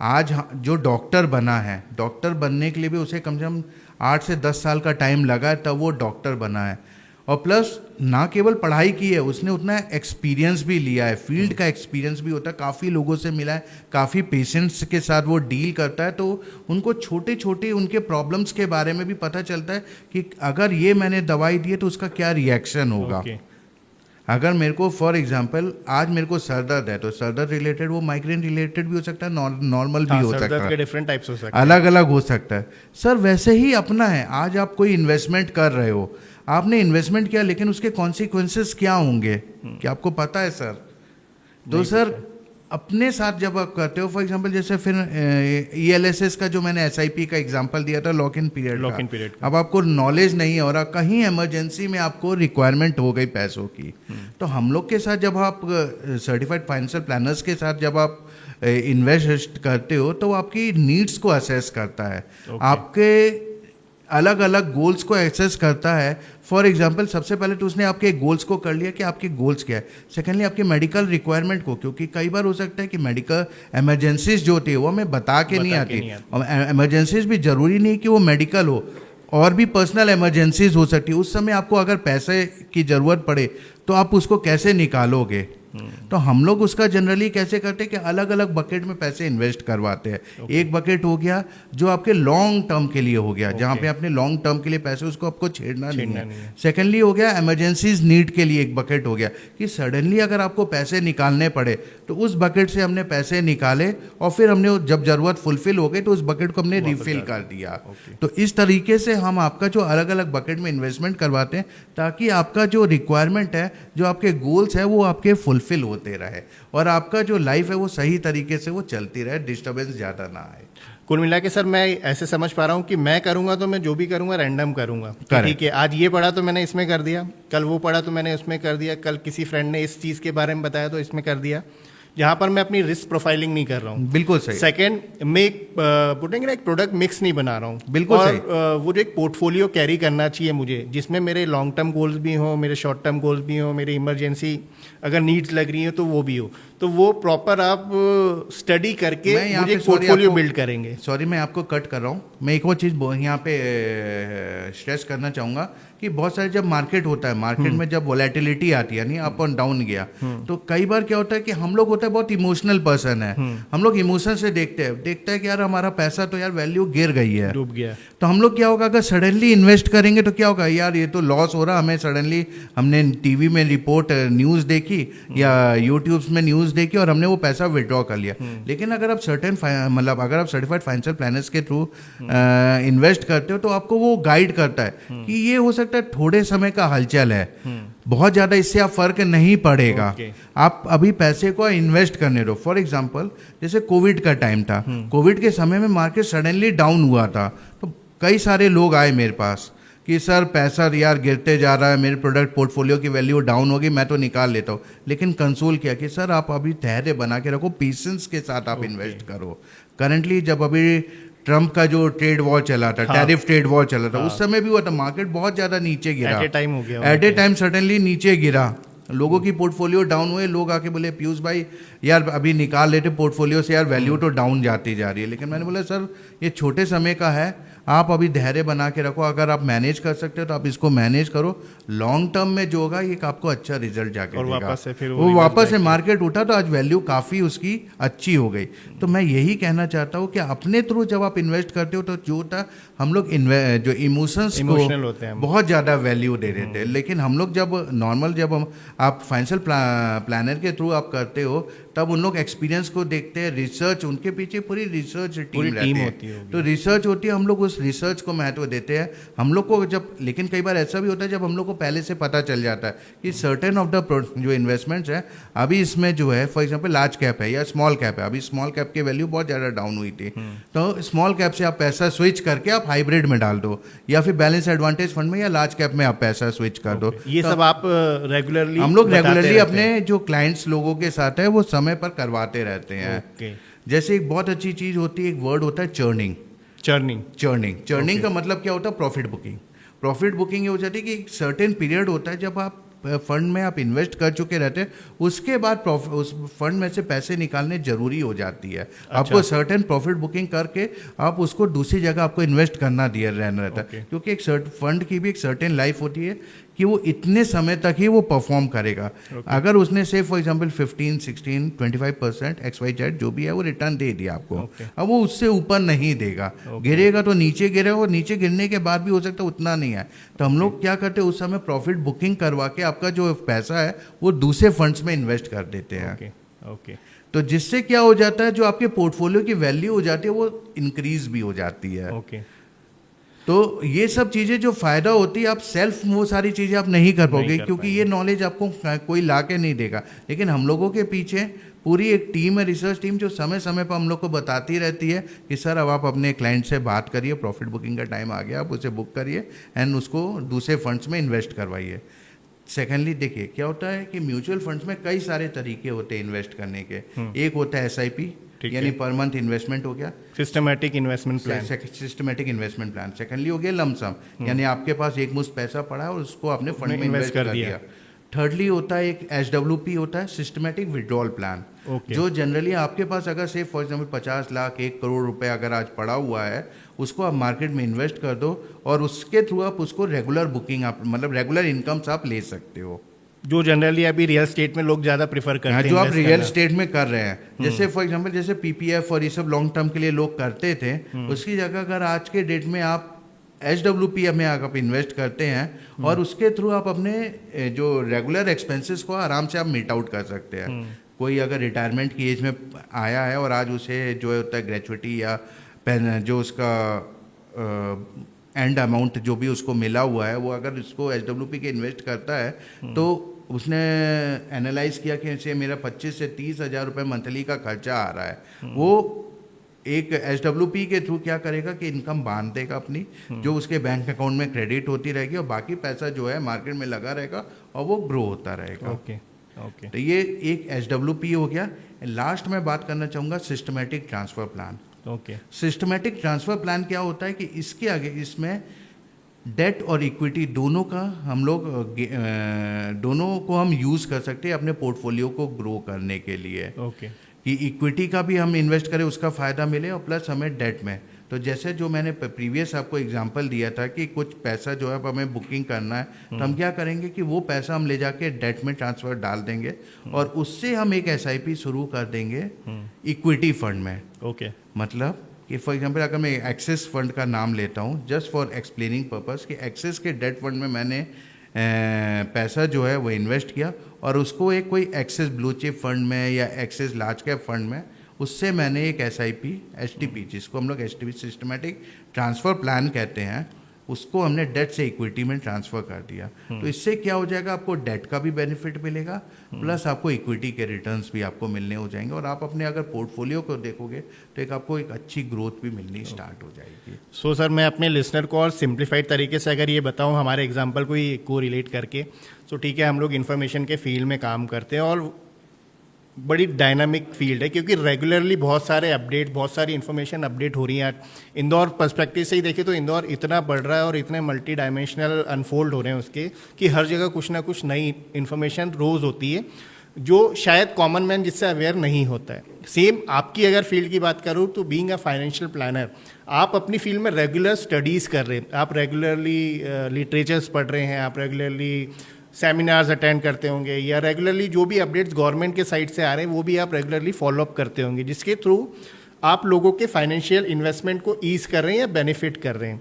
आज जो डॉक्टर बना है, डॉक्टर बनने के लिए भी उसे कम से कम 8 से 10 साल का टाइम लगा है, तब वो डॉक्टर बना है। और प्लस ना केवल पढ़ाई की है, उसने उतना एक्सपीरियंस भी लिया है, फील्ड का एक्सपीरियंस भी होता है, काफ़ी लोगों से मिला है, काफ़ी पेशेंट्स के साथ वो डील करता है, तो उनको छोटे छोटे उनके प्रॉब्लम्स के बारे में भी पता चलता है कि अगर ये मैंने दवाई दी है तो उसका क्या रिएक्शन होगा। अगर मेरे को फॉर एग्जांपल आज मेरे को सर दर्द है तो सर दर्द रिलेटेड वो माइग्रेन रिलेटेड भी हो सकता है, नॉर्मल भी हो सकता है, डिफरेंट टाइप्स हो सकते हैं, अलग अलग हो सकता है सर। वैसे ही अपना है, आज आप कोई इन्वेस्टमेंट कर रहे हो, आपने इन्वेस्टमेंट किया लेकिन उसके कॉन्सिक्वेंसेस क्या होंगे क्या आपको पता है सर? तो सर अपने साथ जब आप करते हो, फॉर एग्जांपल जैसे फिर ELSS का जो मैंने SIP का एग्जांपल दिया था, लॉक इन पीरियड, अब आपको नॉलेज नहीं है और कहीं इमरजेंसी में आपको रिक्वायरमेंट हो गई पैसों की, तो हम लोग के साथ जब आप सर्टिफाइड फाइनेंशियल प्लानर्स के साथ जब आप इन्वेस्ट करते हो तो आपकी नीड्स को असेस करता है, आपके अलग अलग गोल्स को एक्सेस करता है। फॉर एग्जांपल सबसे पहले तो उसने आपके गोल्स को कर लिया कि आपके गोल्स क्या है, सेकेंडली आपके मेडिकल रिक्वायरमेंट को, क्योंकि कई बार हो सकता है कि मेडिकल इमरजेंसीज जो होती है वो हमें बता के नहीं आती, और इमरजेंसीज भी जरूरी नहीं कि वो मेडिकल हो, और भी पर्सनल इमरजेंसीज हो सकती है। उस समय आपको अगर पैसे की ज़रूरत पड़े तो आप उसको कैसे निकालोगे? तो हम लोग उसका जनरली कैसे करते हैं कि अलग अलग बकेट में पैसे इन्वेस्ट करवाते हैं। एक बकेट हो गया जो आपके लॉन्ग टर्म के लिए हो गया, जहाँ पे अपने लॉन्ग टर्म के लिए पैसे उसको आपको छेड़ना नहीं है। सेकेंडली हो गया इमरजेंसीज नीड के लिए एक बकेट हो गया कि सडनली अगर आपको पैसे निकालने पड़े तो उस बकेट से हमने पैसे निकाले और फिर हमने जब जरूरत फुलफिल हो गई तो उस बकेट को हमने रिफिल कर दिया। तो इस तरीके से हम आपका जो अलग अलग बकेट में इन्वेस्टमेंट करवाते हैं ताकि आपका जो रिक्वायरमेंट है, जो आपके गोल्स है, वो आपके फुलफिल होते रहे और आपका जो लाइफ है वो सही तरीके से वो चलती रहे, डिस्टर्बेंस ज़्यादा ना आए। कुल मिला के सर मैं ऐसे समझ पा रहा हूँ कि मैं करूँगा तो मैं जो भी करूँगा रैंडम करूँगा, ठीक है, आज ये पढ़ा तो मैंने इसमें कर दिया, कल वो पढ़ा तो मैंने उसमें कर दिया, कल किसी फ्रेंड ने इस चीज़ के बारे में बताया तो इसमें कर दिया, जहाँ पर मैं अपनी रिस्क प्रोफाइलिंग नहीं कर रहा हूँ। बिल्कुल सही। सेकंड, मैं एक प्रोडक्ट मिक्स नहीं बना रहा हूँ। बिल्कुल सही। वो जो एक पोर्टफोलियो कैरी करना चाहिए मुझे, जिसमें मेरे लॉन्ग टर्म गोल्स भी हो, मेरे शॉर्ट टर्म गोल्स भी हो, मेरी इमरजेंसी अगर नीड्स लग रही है तो वो भी हो, तो वो प्रॉपर आप स्टडी करके मुझे एक पोर्टफोलियो बिल्ड करेंगे। सॉरी मैं आपको कट कर रहा हूँ, मैं एक और चीज़ यहाँ पे स्ट्रेस करना चाहूँगा कि बहुत सारे जब मार्केट होता है, मार्केट में जब वोलेटिलिटी आती है, यानी अप और डाउन गया, तो कई बार क्या होता है कि हम लोग होता है बहुत इमोशनल पर्सन है, हम लोग इमोशन से देखते हैं कि यार हमारा पैसा तो यार वैल्यू गिर गई है, डूब गया, तो हम लोग क्या होगा अगर सडनली इन्वेस्ट करेंगे तो क्या होगा, यार ये तो लॉस हो रहा, हमें सडनली हमने टीवी में रिपोर्ट न्यूज़ देखी या यूट्यूब में न्यूज़ देखी और हमने वो पैसा विड्रॉ कर लिया। लेकिन अगर आप अगर आप सर्टिफाइड फाइनेंशियल प्लानर्स के थ्रू इन्वेस्ट करते हो तो आपको वो गाइड करता है कि ये हो सकता है थोड़े समय का हलचल है, बहुत ज़्यादा इससे आप फर्क नहीं पड़ेगा, आप अभी पैसे को इन्वेस्ट करने दो। फॉर एग्जांपल जैसे कोविड का टाइम था, कोविड के समय में मार्केट सडनली डाउन हुआ था, तो कई सारे लोग आए मेरे पास कि सर पैसा यार गिरते जा रहा है, मेरे प्रोडक्ट पोर्टफोलियो की वैल्यू डाउन होगी, मैं तो निकाल लेता हूँ। लेकिन कंसोल किया कि सर आप अभी धैर्य बना के रखो, पेशेंस के साथ आप इन्वेस्ट करो। करंटली जब अभी ट्रम्प का जो ट्रेड वॉर चला था, टैरिफ ट्रेड वॉर चला था, उस समय भी हुआ था, मार्केट बहुत ज़्यादा नीचे गिरा, एट ए टाइम हो गया, एट ए टाइम सडनली नीचे गिरा, लोगों की पोर्टफोलियो डाउन हुए, लोग आके बोले पीयूष भाई यार अभी निकाल लेते पोर्टफोलियो से, यार वैल्यू तो डाउन जाती जा रही है। लेकिन मैंने बोला सर ये छोटे समय का है, आप अभी धैर्य बना के रखो, अगर आप मैनेज कर सकते हो तो आप इसको मैनेज करो, लॉन्ग टर्म में जो होगा ये आपको अच्छा रिजल्ट जाके देगा। वापस से फिर वो वापस से मार्केट उठा तो आज वैल्यू काफ़ी उसकी अच्छी हो गई। तो मैं यही कहना चाहता हूँ कि अपने थ्रू जब आप इन्वेस्ट करते हो तो जो होता हम लोग जो इमोशंस इमोशनल होते हैं, बहुत ज़्यादा वैल्यू दे देते हैं। लेकिन हम लोग जब नॉर्मल जब हम आप फाइनेंशियल प्लानर के थ्रू आप करते हो तब उन लोग एक्सपीरियंस को देखते हैं, रिसर्च उनके पीछे पूरी रिसर्च टीम रहती है, तो रिसर्च होती है, हम लोग उस रिसर्च को महत्व देते हैं हम लोग को जब। लेकिन कई बार ऐसा भी होता है जब हम लोग को पहले से पता चल जाता है कि सर्टेन ऑफ द जो इन्वेस्टमेंट्स है अभी इसमें जो है फॉर एग्जांपल लार्ज कैप है या स्मॉल कैप है, अभी स्मॉल कैप की वैल्यू बहुत ज़्यादा डाउन हुई थी, तो स्मॉल कैप से आप पैसा स्विच करके आप हाइब्रिड में डाल दो या फिर बैलेंस एडवांटेज फंड में या लार्ज कैप में आप पैसा स्विच कर दो। ये सब आप रेगुलरली, हम लोग रेगुलरली अपने जो क्लाइंट्स लोगों के साथ है वो समय पर करवाते रहते हैं। जैसे एक बहुत अच्छी चीज होती है, एक वर्ड होता है चर्निंग। चर्निंग का मतलब क्या होता है? Profit booking. प्रॉफिट बुकिंग ये हो जाती है कि एक सर्टेन पीरियड होता है जब आप फंड में आप इन्वेस्ट कर चुके रहते हैं, उसके बाद उस फंड में से पैसे निकालने जरूरी हो जाती है। अच्छा। आपको सर्टेन प्रॉफिट बुकिंग करके आप उसको दूसरी जगह आपको इन्वेस्ट करना दिया रहना रहता है, क्योंकि एक फंड की भी एक सर्टेन लाइफ होती है कि वो इतने समय तक ही वो परफॉर्म करेगा। अगर उसने से फॉर एग्जांपल 15, 16, 25% XYZ जो भी है वो रिटर्न दे दिया आपको, अब वो उससे ऊपर नहीं देगा, गिरेगा तो नीचे गिरेगा, और नीचे गिरने के बाद भी हो सकता है उतना नहीं है। तो हम लोग क्या करते हैं, उस समय प्रॉफिट बुकिंग करवा के आपका जो पैसा है वो दूसरे फंड्स में इन्वेस्ट कर देते हैं। तो जिससे क्या हो जाता है, जो आपके पोर्टफोलियो की वैल्यू हो जाती है वो इंक्रीज भी हो जाती है। तो ये सब चीज़ें जो फ़ायदा होती है, आप सेल्फ वो सारी चीज़ें आप नहीं कर पाओगे, क्योंकि ये नॉलेज आपको कोई ला के नहीं देगा। लेकिन हम लोगों के पीछे पूरी एक टीम है, रिसर्च टीम, जो समय समय पर हम लोग को बताती रहती है कि सर अब आप अपने क्लाइंट से बात करिए, प्रॉफिट बुकिंग का टाइम आ गया, आप उसे बुक करिए एंड उसको दूसरे फंड्स में इन्वेस्ट करवाइए। सेकेंडली देखिए क्या होता है कि म्यूचुअल फंड्स में कई सारे तरीके होते हैं इन्वेस्ट करने के। एक होता है SIP, यानी पर मंथ इन्वेस्टमेंट हो गया, सिस्टमैटिक इन्वेस्टमेंट प्लान। सेकेंडली हो गया लमसम, यानी आपके पास एक मुश्त पैसा पड़ा है और उसको आपने फंड में इन्वेस्ट कर दिया। थर्डली होता है एक SWP होता है, सिस्टमैटिक विड्रॉल प्लान, जो जनरली आपके पास अगर से फॉर एग्जांपल 50 लाख 1 करोड़ रुपए अगर आज पड़ा हुआ है, उसको आप मार्केट में इन्वेस्ट कर दो और उसके थ्रू आप उसको रेगुलर बुकिंग आप मतलब रेगुलर इनकम्स आप ले सकते हो, जो जनरली अभी रियल स्टेट में लोग ज़्यादा प्रीफर करते हैं, जो आप रियल स्टेट में कर रहे हैं। जैसे फॉर एग्जांपल जैसे PPF और ये सब लॉन्ग टर्म के लिए लोग करते थे, उसकी जगह अगर आज के डेट में आप SWP में आप इन्वेस्ट करते हैं और उसके थ्रू आप अपने जो रेगुलर एक्सपेंसेस को आराम से आप मीट आउट कर सकते हैं। कोई अगर रिटायरमेंट की एज में आया है और आज उसे जो होता है ग्रेचुइटी या जो उसका एंड अमाउंट जो भी उसको मिला हुआ है, वो अगर उसको SWP के इन्वेस्ट करता है तो उसने एनालाइज किया कि इसे मेरा 25 से 30 हज़ार रुपये मंथली का खर्चा आ रहा है, वो एक SWP के थ्रू क्या करेगा कि इनकम बांध देगा अपनी, जो उसके बैंक अकाउंट में क्रेडिट होती रहेगी और बाकी पैसा जो है मार्केट में लगा रहेगा और वो ग्रो होता रहेगा। तो ये एक SWP हो गया। लास्ट में बात करना चाहूँगा systematic transfer plan. Systematic transfer plan क्या होता है कि इसके आगे इसमें डेट और इक्विटी दोनों का हम लोग दोनों को हम यूज़ कर सकते हैं अपने पोर्टफोलियो को ग्रो करने के लिए। कि इक्विटी का भी हम इन्वेस्ट करें, उसका फ़ायदा मिले, और प्लस हमें डेट में। तो जैसे जो मैंने प्रीवियस आपको एग्जांपल दिया था कि कुछ पैसा जो है अब हमें बुकिंग करना है, तो हम क्या करेंगे कि वो पैसा हम ले जाके डेट में ट्रांसफ़र डाल देंगे और उससे हम एक SIP शुरू कर देंगे इक्विटी फंड में। मतलब कि फॉर एग्जांपल अगर मैं एक्सिस फंड का नाम लेता हूँ जस्ट फॉर एक्सप्लेनिंग पर्पस, कि एक्सिस के डेट फंड में मैंने पैसा जो है वो इन्वेस्ट किया और उसको एक कोई एक्सिस ब्लू चिप फंड में या एक्सिस लार्ज कैप फंड में, उससे मैंने एक SIP STP, जिसको हम लोग STP सिस्टमैटिक ट्रांसफ़र प्लान कहते हैं, उसको हमने डेट से इक्विटी में ट्रांसफ़र कर दिया। तो इससे क्या हो जाएगा, आपको डेट का भी बेनिफिट मिलेगा, प्लस आपको इक्विटी के रिटर्न्स भी आपको मिलने हो जाएंगे, और आप अपने अगर पोर्टफोलियो को देखोगे तो आपको एक अच्छी ग्रोथ भी मिलनी स्टार्ट हो जाएगी। सो सर, मैं अपने लिसनर को और सिंप्लीफाइड तरीके से अगर ये बताऊं हमारे एग्जांपल को रिलेट करके, तो ठीक है, हम लोग इन्फॉर्मेशन के फील्ड में काम करते हैं और बड़ी डायनामिक फील्ड है, क्योंकि रेगुलरली बहुत सारे अपडेट, बहुत सारी इन्फॉर्मेशन अपडेट हो रही है। इंदौर पर्सपेक्टिव से ही देखें तो इंदौर इतना बढ़ रहा है और इतने मल्टी डायमेंशनल अनफोल्ड हो रहे हैं उसके, कि हर जगह कुछ ना कुछ नई इन्फॉर्मेशन रोज़ होती है जो शायद कॉमन मैन जिससे अवेयर नहीं होता है। सेम आपकी अगर फील्ड की बात करूँ तो बीइंग अ फाइनेंशियल प्लानर, आप अपनी फील्ड में रेगुलर स्टडीज़ कर रहे हैं, आप रेगुलरली लिटरेचर्स पढ़ रहे हैं, आप रेगुलरली सेमिनार्स अटेंड करते होंगे, या रेगुलरली जो भी अपडेट्स गवर्नमेंट के साइड से आ रहे हैं वो भी आप रेगुलरली फॉलोअप करते होंगे, जिसके थ्रू आप लोगों के फाइनेंशियल इन्वेस्टमेंट को ईज कर रहे हैं या बेनिफिट कर रहे हैं।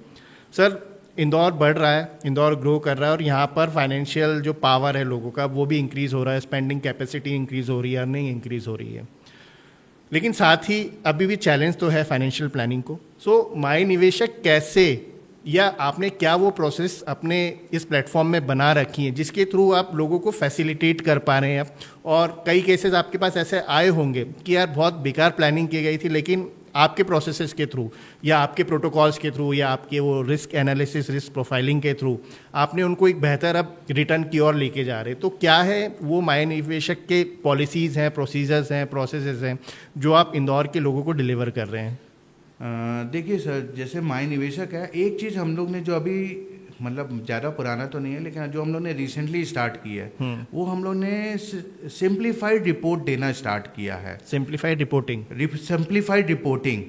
सर, इंदौर बढ़ रहा है, इंदौर ग्रो कर रहा है और यहाँ पर फाइनेंशियल जो पावर है लोगों का वो भी इंक्रीज़ हो रहा है, स्पेंडिंग कैपेसिटी इंक्रीज़ हो रही है, अर्निंग इंक्रीज़ हो रही है। लेकिन साथ ही अभी भी चैलेंज तो है फाइनेंशियल प्लानिंग को। सो माई निवेशक कैसे, या आपने क्या वो प्रोसेस अपने इस प्लेटफॉर्म में बना रखी है जिसके थ्रू आप लोगों को फैसिलिटेट कर पा रहे हैं? और कई केसेस आपके पास ऐसे आए होंगे कि यार बहुत बेकार प्लानिंग की गई थी, लेकिन आपके प्रोसेसेस के थ्रू या आपके प्रोटोकॉल्स के थ्रू या आपके वो रिस्क एनालिसिस, रिस्क प्रोफाइलिंग के थ्रू आपने उनको एक बेहतर अब रिटर्न की ओर लेके जा रहे हैं। तो क्या है वो माय निवेशक के पॉलिसीज़ हैं, प्रोसीजर्स हैं, प्रोसेसेस हैं जो आप इंदौर के लोगों को डिलीवर कर रहे हैं? देखिए सर, जैसे माय निवेशक है, एक चीज़ हम लोग ने जो अभी मतलब ज़्यादा पुराना तो नहीं है, लेकिन जो हम लोग ने रिसेंटली स्टार्ट की है वो हम लोग ने सिंप्लीफाइड रिपोर्ट देना स्टार्ट किया है। सिंप्लीफाइड रिपोर्टिंग,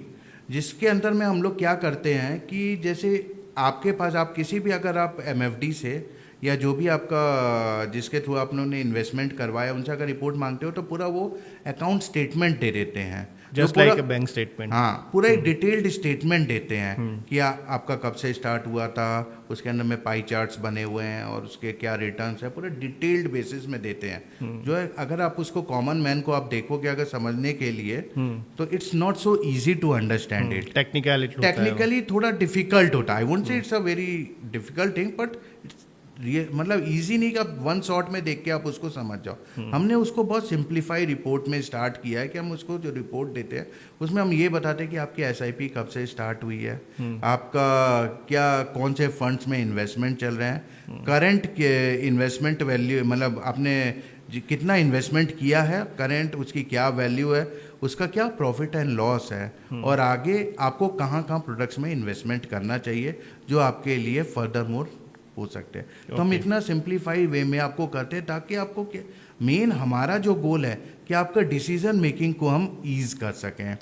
जिसके अंदर में हम लोग क्या करते हैं कि जैसे आपके पास, आप किसी भी, अगर आप MFD से या जो भी आपका जिसके थ्रू आप लोगों ने इन्वेस्टमेंट करवाया उनसे अगर रिपोर्ट मांगते हो तो पूरा वो अकाउंट स्टेटमेंट दे देते हैं, just like a bank statement. हाँ, पूरा एक डिटेल्ड स्टेटमेंट देते हैं कि आपका कब से स्टार्ट हुआ था, उसके अंदर में पाई चार्ट्स बने हुए हैं और उसके क्या रिटर्न्स है, पूरे डिटेल्ड बेसिस में देते हैं। जो है, अगर आप उसको कॉमन मैन को आप देखोगे अगर समझने के लिए तो it's not so easy to understand it. Technically थोड़ा डिफिकल्ट होता है। I won't say it's a very difficult thing, but मतलब इजी नहीं कि आप वन शॉट में देख के आप उसको समझ जाओ। हमने उसको बहुत सिंप्लीफाई रिपोर्ट में स्टार्ट किया है कि हम उसको जो रिपोर्ट देते हैं उसमें हम ये बताते हैं कि आपकी SIP कब से स्टार्ट हुई है, आपका क्या, कौन से फंड्स में इन्वेस्टमेंट चल रहे हैं, करंट इन्वेस्टमेंट वैल्यू, मतलब आपने कितना इन्वेस्टमेंट किया है, करंट उसकी क्या वैल्यू है, उसका क्या प्रॉफिट एंड लॉस है, और आगे आपको कहाँ कहाँ प्रोडक्ट्स में इन्वेस्टमेंट करना चाहिए जो आपके लिए फर्दर मोर हो सकते हैं। तो हम इतना सिंप्लीफाई वे में आपको करते हैं ताकि आपको मेन हमारा जो गोल है कि आपका डिसीजन मेकिंग को हम ईज कर सकें।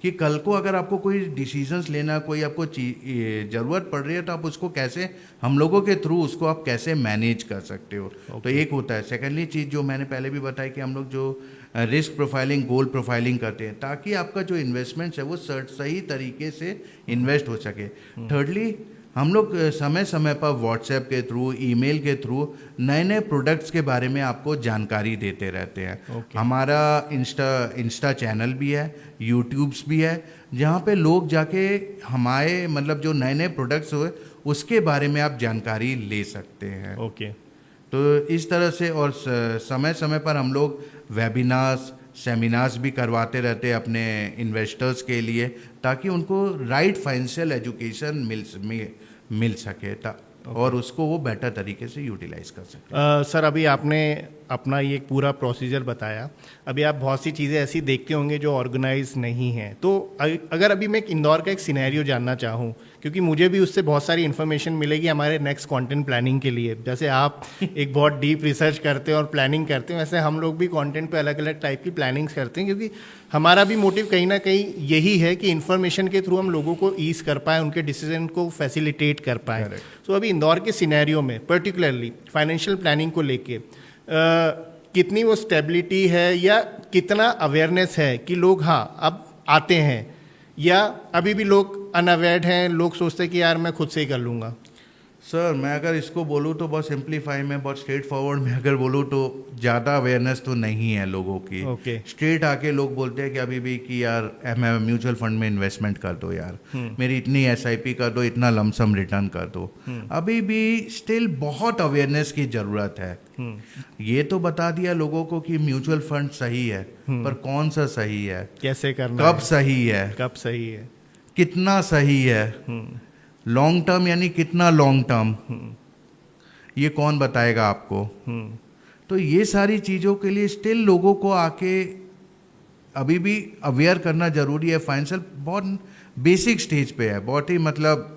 कि कल को अगर आपको कोई डिसीजंस लेना, कोई आपको ज़रूरत पड़ रही है तो आप उसको कैसे, हम लोगों के थ्रू उसको आप कैसे मैनेज कर सकते हो। तो एक होता है। सेकेंडली चीज़ जो मैंने पहले भी बताई कि हम लोग जो रिस्क प्रोफाइलिंग, गोल प्रोफाइलिंग करते हैं ताकि आपका जो इन्वेस्टमेंट्स है वो सही तरीके से इन्वेस्ट हो सके। थर्डली, हम लोग समय समय पर व्हाट्सएप के थ्रू, ईमेल के थ्रू नए नए प्रोडक्ट्स के बारे में आपको जानकारी देते रहते हैं। हमारा इंस्टा चैनल भी है, यूट्यूब्स भी है, जहाँ पे लोग जाके हमारे मतलब जो नए नए प्रोडक्ट्स हुए उसके बारे में आप जानकारी ले सकते हैं। तो इस तरह से, और समय समय पर हम लोग वेबिनार्स, सेमिनार्स भी करवाते रहते हैं अपने इन्वेस्टर्स के लिए ताकि उनको राइट फाइनेंशियल एजुकेशन मिल सके और उसको वो बेटर तरीके से यूटिलाइज कर सके। सर, अभी आपने अपना ये पूरा प्रोसीजर बताया, अभी आप बहुत सी चीज़ें ऐसी देखते होंगे जो ऑर्गेनाइज नहीं हैं। तो अगर अभी मैं इंदौर का एक सिनेरियो जानना चाहूँ, क्योंकि मुझे भी उससे बहुत सारी इन्फॉर्मेशन मिलेगी हमारे नेक्स्ट कंटेंट प्लानिंग के लिए। जैसे आप एक बहुत डीप रिसर्च करते हैं और प्लानिंग करते हैं, वैसे हम लोग भी कंटेंट पे अलग अलग टाइप की प्लानिंग्स करते हैं, क्योंकि हमारा भी मोटिव कहीं ना कहीं यही है कि इन्फॉर्मेशन के थ्रू हम लोगों को ईज कर पाएँ, उनके डिसीजन को फैसिलिटेट कर पाएँ। तो अभी इंदौर के सिनेरियो में पर्टिकुलरली फाइनेंशियल प्लानिंग को लेके कितनी वो स्टेबिलिटी है या कितना अवेयरनेस है कि लोग हाँ अब आते हैं, या अभी भी लोग अनअवेयर्ड हैं, लोग सोचते हैं कि यार मैं खुद से ही कर लूँगा? सर मैं अगर इसको बोलूँ तो बहुत सिंप्लीफाई में, बहुत स्ट्रेट फॉरवर्ड में अगर बोलूँ तो ज़्यादा अवेयरनेस तो नहीं है लोगों की। ओके। स्ट्रेट आके लोग बोलते हैं कि अभी भी कि यार मैं म्यूचुअल फंड में इन्वेस्टमेंट कर दो यार, मेरी इतनी एसआईपी कर दो, इतना लमसम रिटर्न कर दो। अभी भी स्टिल बहुत अवेयरनेस की ज़रूरत है। ये तो बता दिया लोगों को कि म्यूचुअल फंड सही है, पर कौन सा सही है, कैसे करना कब सही है, कब सही है, कितना सही है, लॉन्ग टर्म यानी कितना लॉन्ग टर्म, ये कौन बताएगा आपको। तो ये सारी चीज़ों के लिए स्टिल लोगों को आके अभी भी अवेयर करना जरूरी है। फाइनेंशियल बहुत बेसिक स्टेज पे है, बहुत ही मतलब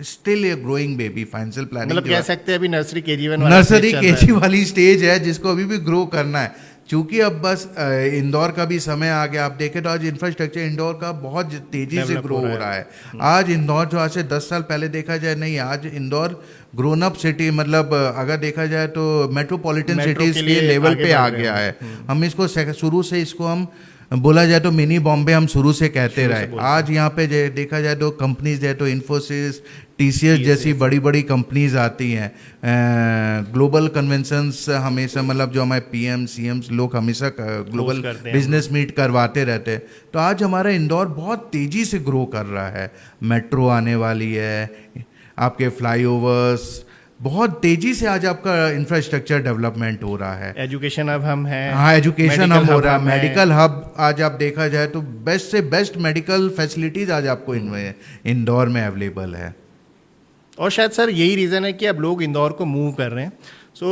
still a growing baby financial planning, मतलब कह सकते हैं अभी नर्सरी केजी नर्सरी केजी वाली स्टेज है जिसको अभी भी ग्रो करना है। चूंकि अब बस इंदौर का भी समय आ गया, आप देखें तो आज इंफ्रास्ट्रक्चर इंदौर का बहुत तेजी से ग्रो हो रहा है। आज इंदौर जो आज से 10 साल पहले देखा जाए, नहीं, आज इंदौर ग्रोन अप सिटी, मतलब अगर देखा जाए तो मेट्रोपॉलिटन सिटीज के लेवल पे आ गया है। हम इसको शुरू से इसको हम बोला जाए तो मिनी बॉम्बे हम शुरू से कहते रहे। आज यहाँ पे देखा जाए तो कंपनीज है तो इन्फोसिस, टीसीएस जैसी बड़ी बड़ी कंपनीज आती हैं। ग्लोबल कन्वेंशंस हमेशा, मतलब जो हमारे पीएम सीएम लोग हमेशा ग्लोबल बिजनेस मीट करवाते रहते हैं। तो आज हमारा इंदौर बहुत तेज़ी से ग्रो कर रहा है। मेट्रो आने वाली है, आपके फ्लाईओवर्स, बहुत तेजी से आज आपका इंफ्रास्ट्रक्चर डेवलपमेंट हो रहा है। एजुकेशन हब हम हैं, हाँ एजुकेशन हब हो रहा है, मेडिकल हब आज आप देखा जाए तो बेस्ट से बेस्ट मेडिकल फैसिलिटीज आज आपको इंदौर में अवेलेबल है। और शायद सर यही रीज़न है कि अब लोग इंदौर को मूव कर रहे हैं। सो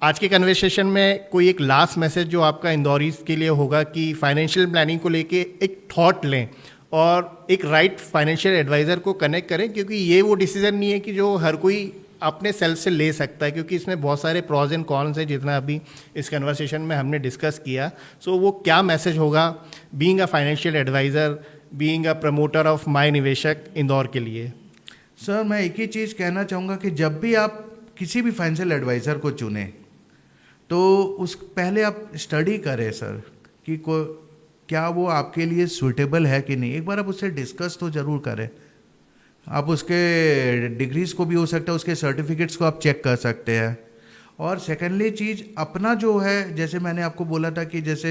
आज के कन्वर्सेशन में कोई एक लास्ट मैसेज जो आपका इंदौरीज के लिए होगा कि फाइनेंशियल प्लानिंग को लेके एक थॉट लें और एक राइट फाइनेंशियल एडवाइज़र को कनेक्ट करें, क्योंकि ये वो डिसीजन नहीं है कि जो हर कोई अपने सेल्फ से ले सकता है, क्योंकि इसमें बहुत सारे प्रॉज एंड कॉन्स है जितना अभी इस कन्वर्सेशन में हमने डिस्कस किया। सो वो क्या मैसेज होगा being a financial adviser, being a promoter of my Niveshak Indore के लिए? सर मैं एक ही चीज़ कहना चाहूँगा कि जब भी आप किसी भी फाइनेंशियल एडवाइज़र को चुने तो उस पहले आप स्टडी करें सर कि क्या वो आपके लिए सूटेबल है कि नहीं। एक बार आप उससे डिस्कस तो ज़रूर करें। आप उसके डिग्रीज़ को भी हो सकता है, उसके सर्टिफिकेट्स को आप चेक कर सकते हैं। और सेकेंडली चीज़ अपना जो है, जैसे मैंने आपको बोला था कि जैसे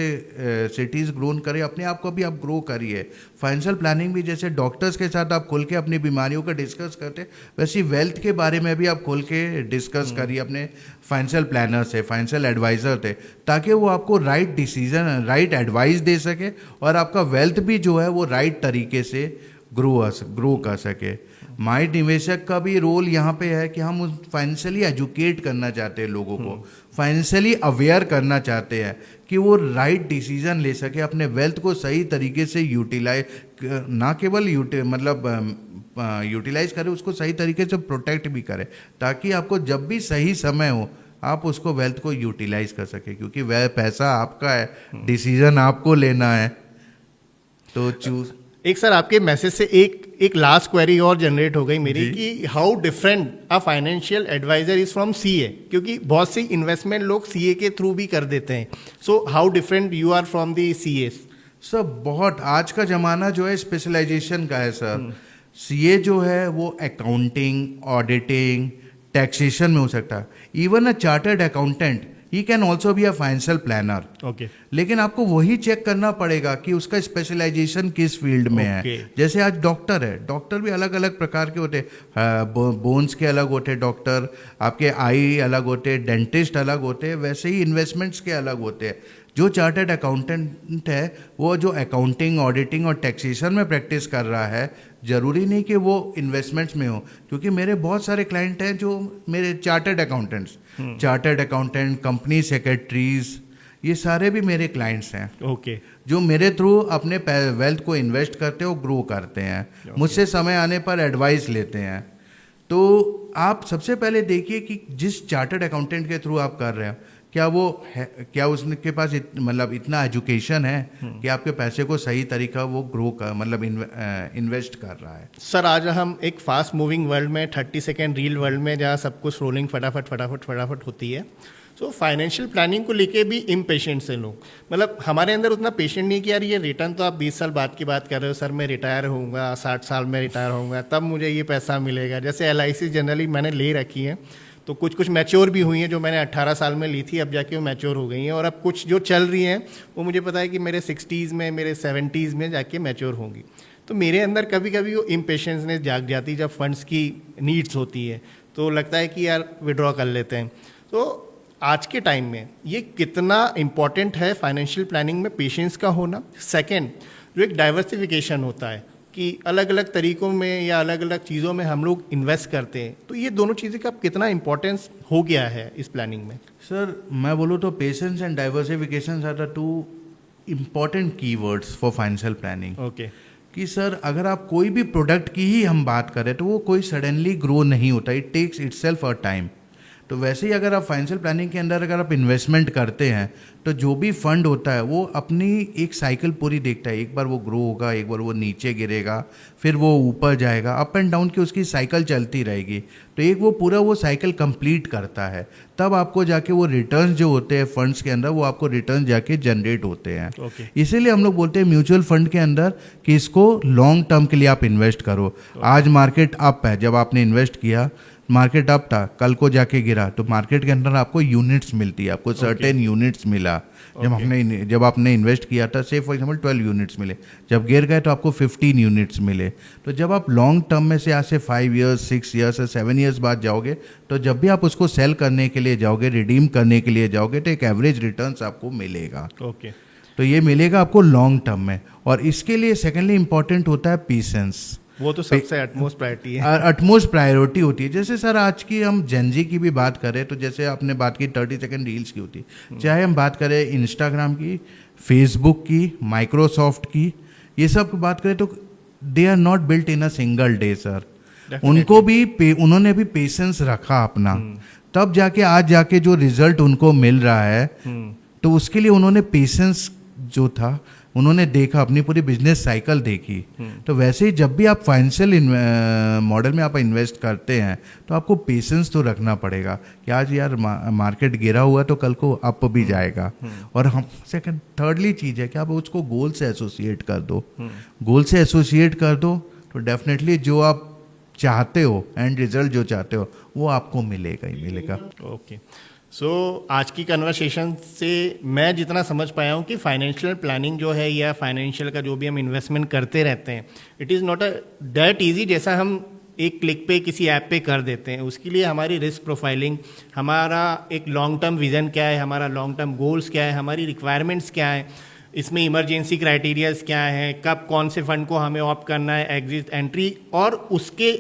सिटीज़ ग्रोन करें, अपने आप को भी आप ग्रो करिए। फाइनेंशियल प्लानिंग भी जैसे डॉक्टर्स के साथ आप खुल के अपनी बीमारियों का डिस्कस करते, वैसे वेल्थ के बारे में भी आप खुल के डिस्कस करिए अपने फाइनेंशियल प्लानर से, फाइनेंशियल एडवाइज़र से, ताकि वो आपको राइट डिसीजन, राइट एडवाइस दे सके और आपका वेल्थ भी जो है वो राइट तरीके से ग्रो कर सके। माय निवेशक का भी रोल यहाँ पे है कि हम फाइनेंशियली एजुकेट करना चाहते हैं लोगों को, फाइनेंशियली अवेयर करना चाहते हैं कि वो राइट डिसीजन ले सके, अपने वेल्थ को सही तरीके से यूटिलाइज, ना केवल यूटिलाइज करे, उसको सही तरीके से प्रोटेक्ट भी करे, ताकि आपको जब भी सही समय हो आप उसको वेल्थ को यूटिलाइज कर सके, क्योंकि वह पैसा आपका है, डिसीजन आपको लेना है। तो चूज एक सर आपके मैसेज से एक लास्ट क्वेरी और जनरेट हो गई मेरी कि how different a financial adviser is from CA, क्योंकि बहुत सी इन्वेस्टमेंट लोग सीए के थ्रू भी कर देते हैं। So how different you are from the CA? Sir बहुत आज का ज़माना जो है स्पेशलाइजेशन का है सर। सीए जो है वो अकाउंटिंग, ऑडिटिंग, टैक्सेशन में हो सकता है। Even a chartered accountant he can also be a financial planner. Okay. लेकिन आपको वही चेक करना पड़ेगा कि उसका स्पेशलाइजेशन किस फील्ड में है। जैसे आज डॉक्टर है, डॉक्टर भी अलग अलग प्रकार के होते हैं, बोन्स के अलग होते हैं डॉक्टर, आपके आई अलग होते हैं, डेंटिस्ट अलग होते हैं, वैसे ही इन्वेस्टमेंट्स के अलग होते हैं। जो चार्टर्ड अकाउंटेंट है वो जो अकाउंटिंग, ऑडिटिंग और टैक्सेशन में प्रैक्टिस कर रहा है, ज़रूरी नहीं कि वो इन्वेस्टमेंट्स में हो, क्योंकि मेरे बहुत सारे क्लाइंट हैं जो मेरे चार्टर्ड अकाउंटेंट, कंपनी सेक्रेटरीज, ये सारे भी मेरे क्लाइंट्स हैं। ओके। जो मेरे थ्रू अपने वेल्थ को इन्वेस्ट करते हैं और ग्रो करते हैं। मुझसे समय आने पर एडवाइस लेते हैं। तो आप सबसे पहले देखिए कि जिस चार्टर्ड अकाउंटेंट के थ्रू आप कर रहे हैं, क्या उसके पास मतलब इतना एजुकेशन है कि आपके पैसे को सही तरीका वो ग्रो कर, मतलब इन्वेस्ट कर रहा है। सर आज हम एक फास्ट मूविंग वर्ल्ड में, 30 सेकेंड रील वर्ल्ड में, जहाँ सब कुछ रोलिंग फटाफट होती है। सो फाइनेंशियल प्लानिंग को लेके भी इम्पेशेंट है लोग, मतलब हमारे अंदर उतना पेशेंट नहीं कि यार ये रिटर्न तो आप 20 साल बाद की बात कर रहे हो, सर मैं रिटायर होऊंगा 60 साल में रिटायर होऊंगा तब मुझे ये पैसा मिलेगा। जैसे LIC जनरली मैंने ले रखी है, तो कुछ मैच्योर भी हुई हैं, जो मैंने 18 साल में ली थी अब जाके वो मैच्योर हो गई हैं, और अब कुछ जो चल रही हैं वो मुझे पता है कि मेरे 60s में मेरे 70s में जाके मैच्योर होंगी। तो मेरे अंदर कभी कभी वो इम्पेशेंसनेस जाग जाती है जब फंड्स की नीड्स होती है, तो लगता है कि यार विड्रॉ कर लेते हैं। तो आज के टाइम में ये कितना इम्पॉर्टेंट है फाइनेंशियल प्लानिंग में पेशेंस का होना। सेकंड, जो एक डाइवर्सिफिकेशन होता है कि अलग अलग तरीकों में या अलग अलग चीज़ों में हम लोग इन्वेस्ट करते हैं, तो ये दोनों चीज़ें का कितना इम्पोर्टेंस हो गया है इस प्लानिंग में। सर मैं बोलूँ तो patience and diversification are the two important keywords for financial planning. Okay, कि सर अगर आप कोई भी प्रोडक्ट की ही हम बात करें तो वो कोई सडनली ग्रो नहीं होता, it takes itself a time. तो वैसे ही अगर आप फाइनेंशियल प्लानिंग के अंदर अगर आप इन्वेस्टमेंट करते हैं तो जो भी फंड होता है वो अपनी एक साइकिल पूरी देखता है, एक बार वो ग्रो होगा, एक बार वो नीचे गिरेगा, फिर वो ऊपर जाएगा, अप एंड डाउन की उसकी साइकिल चलती रहेगी। तो एक वो पूरा वो साइकिल कंप्लीट करता है, तब आपको जाके वो रिटर्न्स जो होते हैं फंड्स के अंदर वो आपको रिटर्न जाके जनरेट होते हैं। इसीलिए हम लोग बोलते हैं म्यूचुअल फंड के अंदर कि इसको लॉन्ग टर्म के लिए आप इन्वेस्ट करो। आज मार्केट अप है, जब आपने इन्वेस्ट किया मार्केट अप था, कल को जाके गिरा, तो मार्केट के अंदर आपको यूनिट्स मिलती है, आपको सर्टेन यूनिट्स मिला। जब आपने इन्वेस्ट किया था, से फॉर एग्जांपल 12 यूनिट्स मिले, जब गिर गए तो आपको 15 यूनिट्स मिले। तो जब आप लॉन्ग टर्म में से आज से 5 ईयर्स 6 ईयर्स या 7 ईयर्स बाद जाओगे, तो जब भी आप उसको सेल करने के लिए जाओगे, रिडीम करने के लिए जाओगे, तो एक एवरेज रिटर्न्स आपको मिलेगा। ओके, तो ये मिलेगा आपको लॉन्ग टर्म में। और इसके लिए सेकेंडली इंपॉर्टेंट होता है पेशेंस, वो तो सबसे अटमोस्ट प्रायोरिटी है। अटमोस्ट प्रायोरिटी होती है। जैसे सर आज की हम जेनजी की भी बात करें तो जैसे आपने बात की 30 सेकंड रील्स की होती है, चाहे हम बात करें इंस्टाग्राम की, फेसबुक की, माइक्रोसॉफ्ट की, ये सब की बात करें तो they are not built in a single day sir. उनको भी उन्होंने भी पेशेंस रखा अपना, तब जाके आज जाके जो रिजल्ट उनको मिल रहा है, तो उसके लिए उन्होंने पेशेंस जो था उन्होंने देखा, अपनी पूरी बिजनेस साइकिल देखी। तो वैसे ही जब भी आप फाइनेंशियल मॉडल में आप इन्वेस्ट करते हैं तो आपको पेशेंस तो रखना पड़ेगा कि आज यार मार्केट गिरा हुआ तो कल को अप भी जाएगा। और हम सेकंड थर्डली चीज़ है कि आप उसको गोल से एसोसिएट कर दो। गोल से एसोसिएट कर दो तो डेफिनेटली जो आप चाहते हो, एंड रिजल्ट जो चाहते हो, वो आपको मिलेगा ही मिलेगा। ओके, सो आज की कन्वर्सेशन से मैं जितना समझ पाया हूँ कि फाइनेंशियल प्लानिंग जो है या फाइनेंशियल का जो भी हम इन्वेस्टमेंट करते रहते हैं, it is not a that easy जैसा हम एक क्लिक पे किसी ऐप पे कर देते हैं। उसके लिए हमारी रिस्क प्रोफाइलिंग, हमारा एक लॉन्ग टर्म विजन क्या है, हमारा लॉन्ग टर्म गोल्स क्या है, हमारी रिक्वायरमेंट्स क्या है, इसमें इमरजेंसी क्राइटेरियाज क्या है, कब कौन से फंड को हमें ऑप्ट करना है, एग्जिट एंट्री, और उसके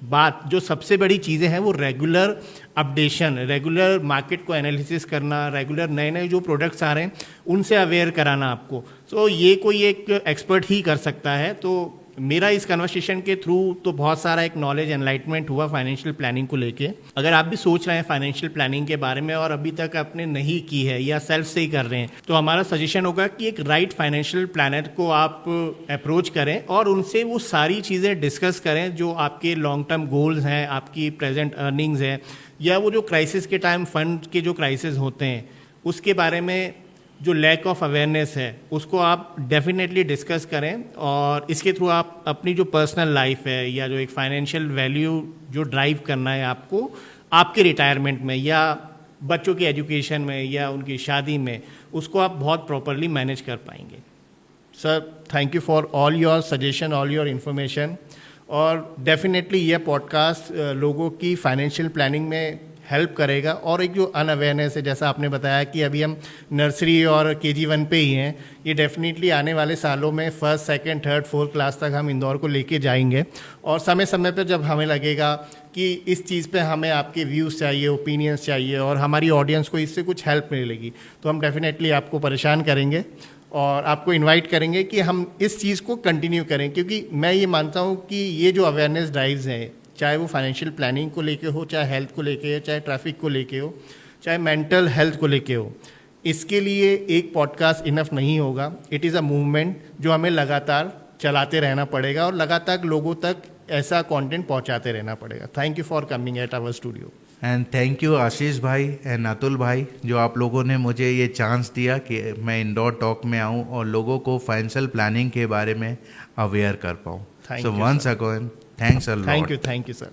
बाद जो सबसे बड़ी चीज़ें हैं वो रेगुलर अपडेशन, रेगुलर मार्केट को एनालिसिस करना, रेगुलर नए नए जो प्रोडक्ट्स आ रहे हैं उनसे अवेयर कराना आपको। सो ये कोई एक एक्सपर्ट ही कर सकता है। तो मेरा इस कन्वर्सेशन के थ्रू तो बहुत सारा एक नॉलेज एनलाइटमेंट हुआ फाइनेंशियल प्लानिंग को लेके। अगर आप भी सोच रहे हैं फाइनेंशियल प्लानिंग के बारे में और अभी तक आपने नहीं की है या सेल्फ से ही कर रहे हैं, तो हमारा सजेशन होगा कि एक राइट फाइनेंशियल प्लानर को आप अप्रोच करें और उनसे वो सारी चीज़ें डिस्कस करें जो आपके लॉन्ग टर्म गोल्स हैं, आपकी प्रेजेंट अर्निंग्स है, या वो जो क्राइसिस के टाइम फंड के जो क्राइसिस होते हैं उसके बारे में जो लैक ऑफ अवेयरनेस है उसको आप डेफिनेटली डिस्कस करें। और इसके थ्रू आप अपनी जो पर्सनल लाइफ है या जो एक फाइनेंशियल वैल्यू जो ड्राइव करना है आपको आपके रिटायरमेंट में या बच्चों की एजुकेशन में या उनकी शादी में, उसको आप बहुत प्रॉपरली मैनेज कर पाएंगे। Sir, thank you for all your suggestion, all your information. और डेफिनेटली यह पॉडकास्ट लोगों की फाइनेंशियल प्लानिंग में हेल्प करेगा। और एक जो अनअवेयरनेस है, जैसा आपने बताया कि अभी हम नर्सरी और KG1 पे ही हैं, ये डेफिनेटली आने वाले सालों में first, second, third, fourth class तक हम इंदौर को लेके जाएंगे। और समय समय पर जब हमें लगेगा कि इस चीज़ पे हमें आपके व्यूज़ चाहिए, ओपिनियंस चाहिए और हमारी ऑडियंस को इससे कुछ हेल्प मिलेगी, तो हम डेफिनेटली आपको परेशान करेंगे और आपको इनवाइट करेंगे कि हम इस चीज़ को कंटिन्यू करें। क्योंकि मैं ये मानता हूँ कि ये जो अवेयरनेस ड्राइव्स हैं, चाहे वो फाइनेंशियल प्लानिंग को लेके हो, चाहे हेल्थ को लेके हो, चाहे ट्रैफिक को लेके हो, चाहे मेंटल हेल्थ को लेके हो, इसके लिए एक पॉडकास्ट इनफ नहीं होगा। इट इज़ अ मूवमेंट जो हमें लगातार चलाते रहना पड़ेगा और लगातार लोगों तक ऐसा कंटेंट पहुंचाते रहना पड़ेगा। Thank you for coming at our studio. And thank you Ashish भाई एंड अतुल भाई, जो आप लोगों ने मुझे ये चांस दिया कि मैं इंडोर टॉक में आऊँ और लोगों को फाइनेंशियल प्लानिंग के बारे में अवेयर कर पाऊँ. Thank so you, once sir. Again thanks a lot. Thank you sir.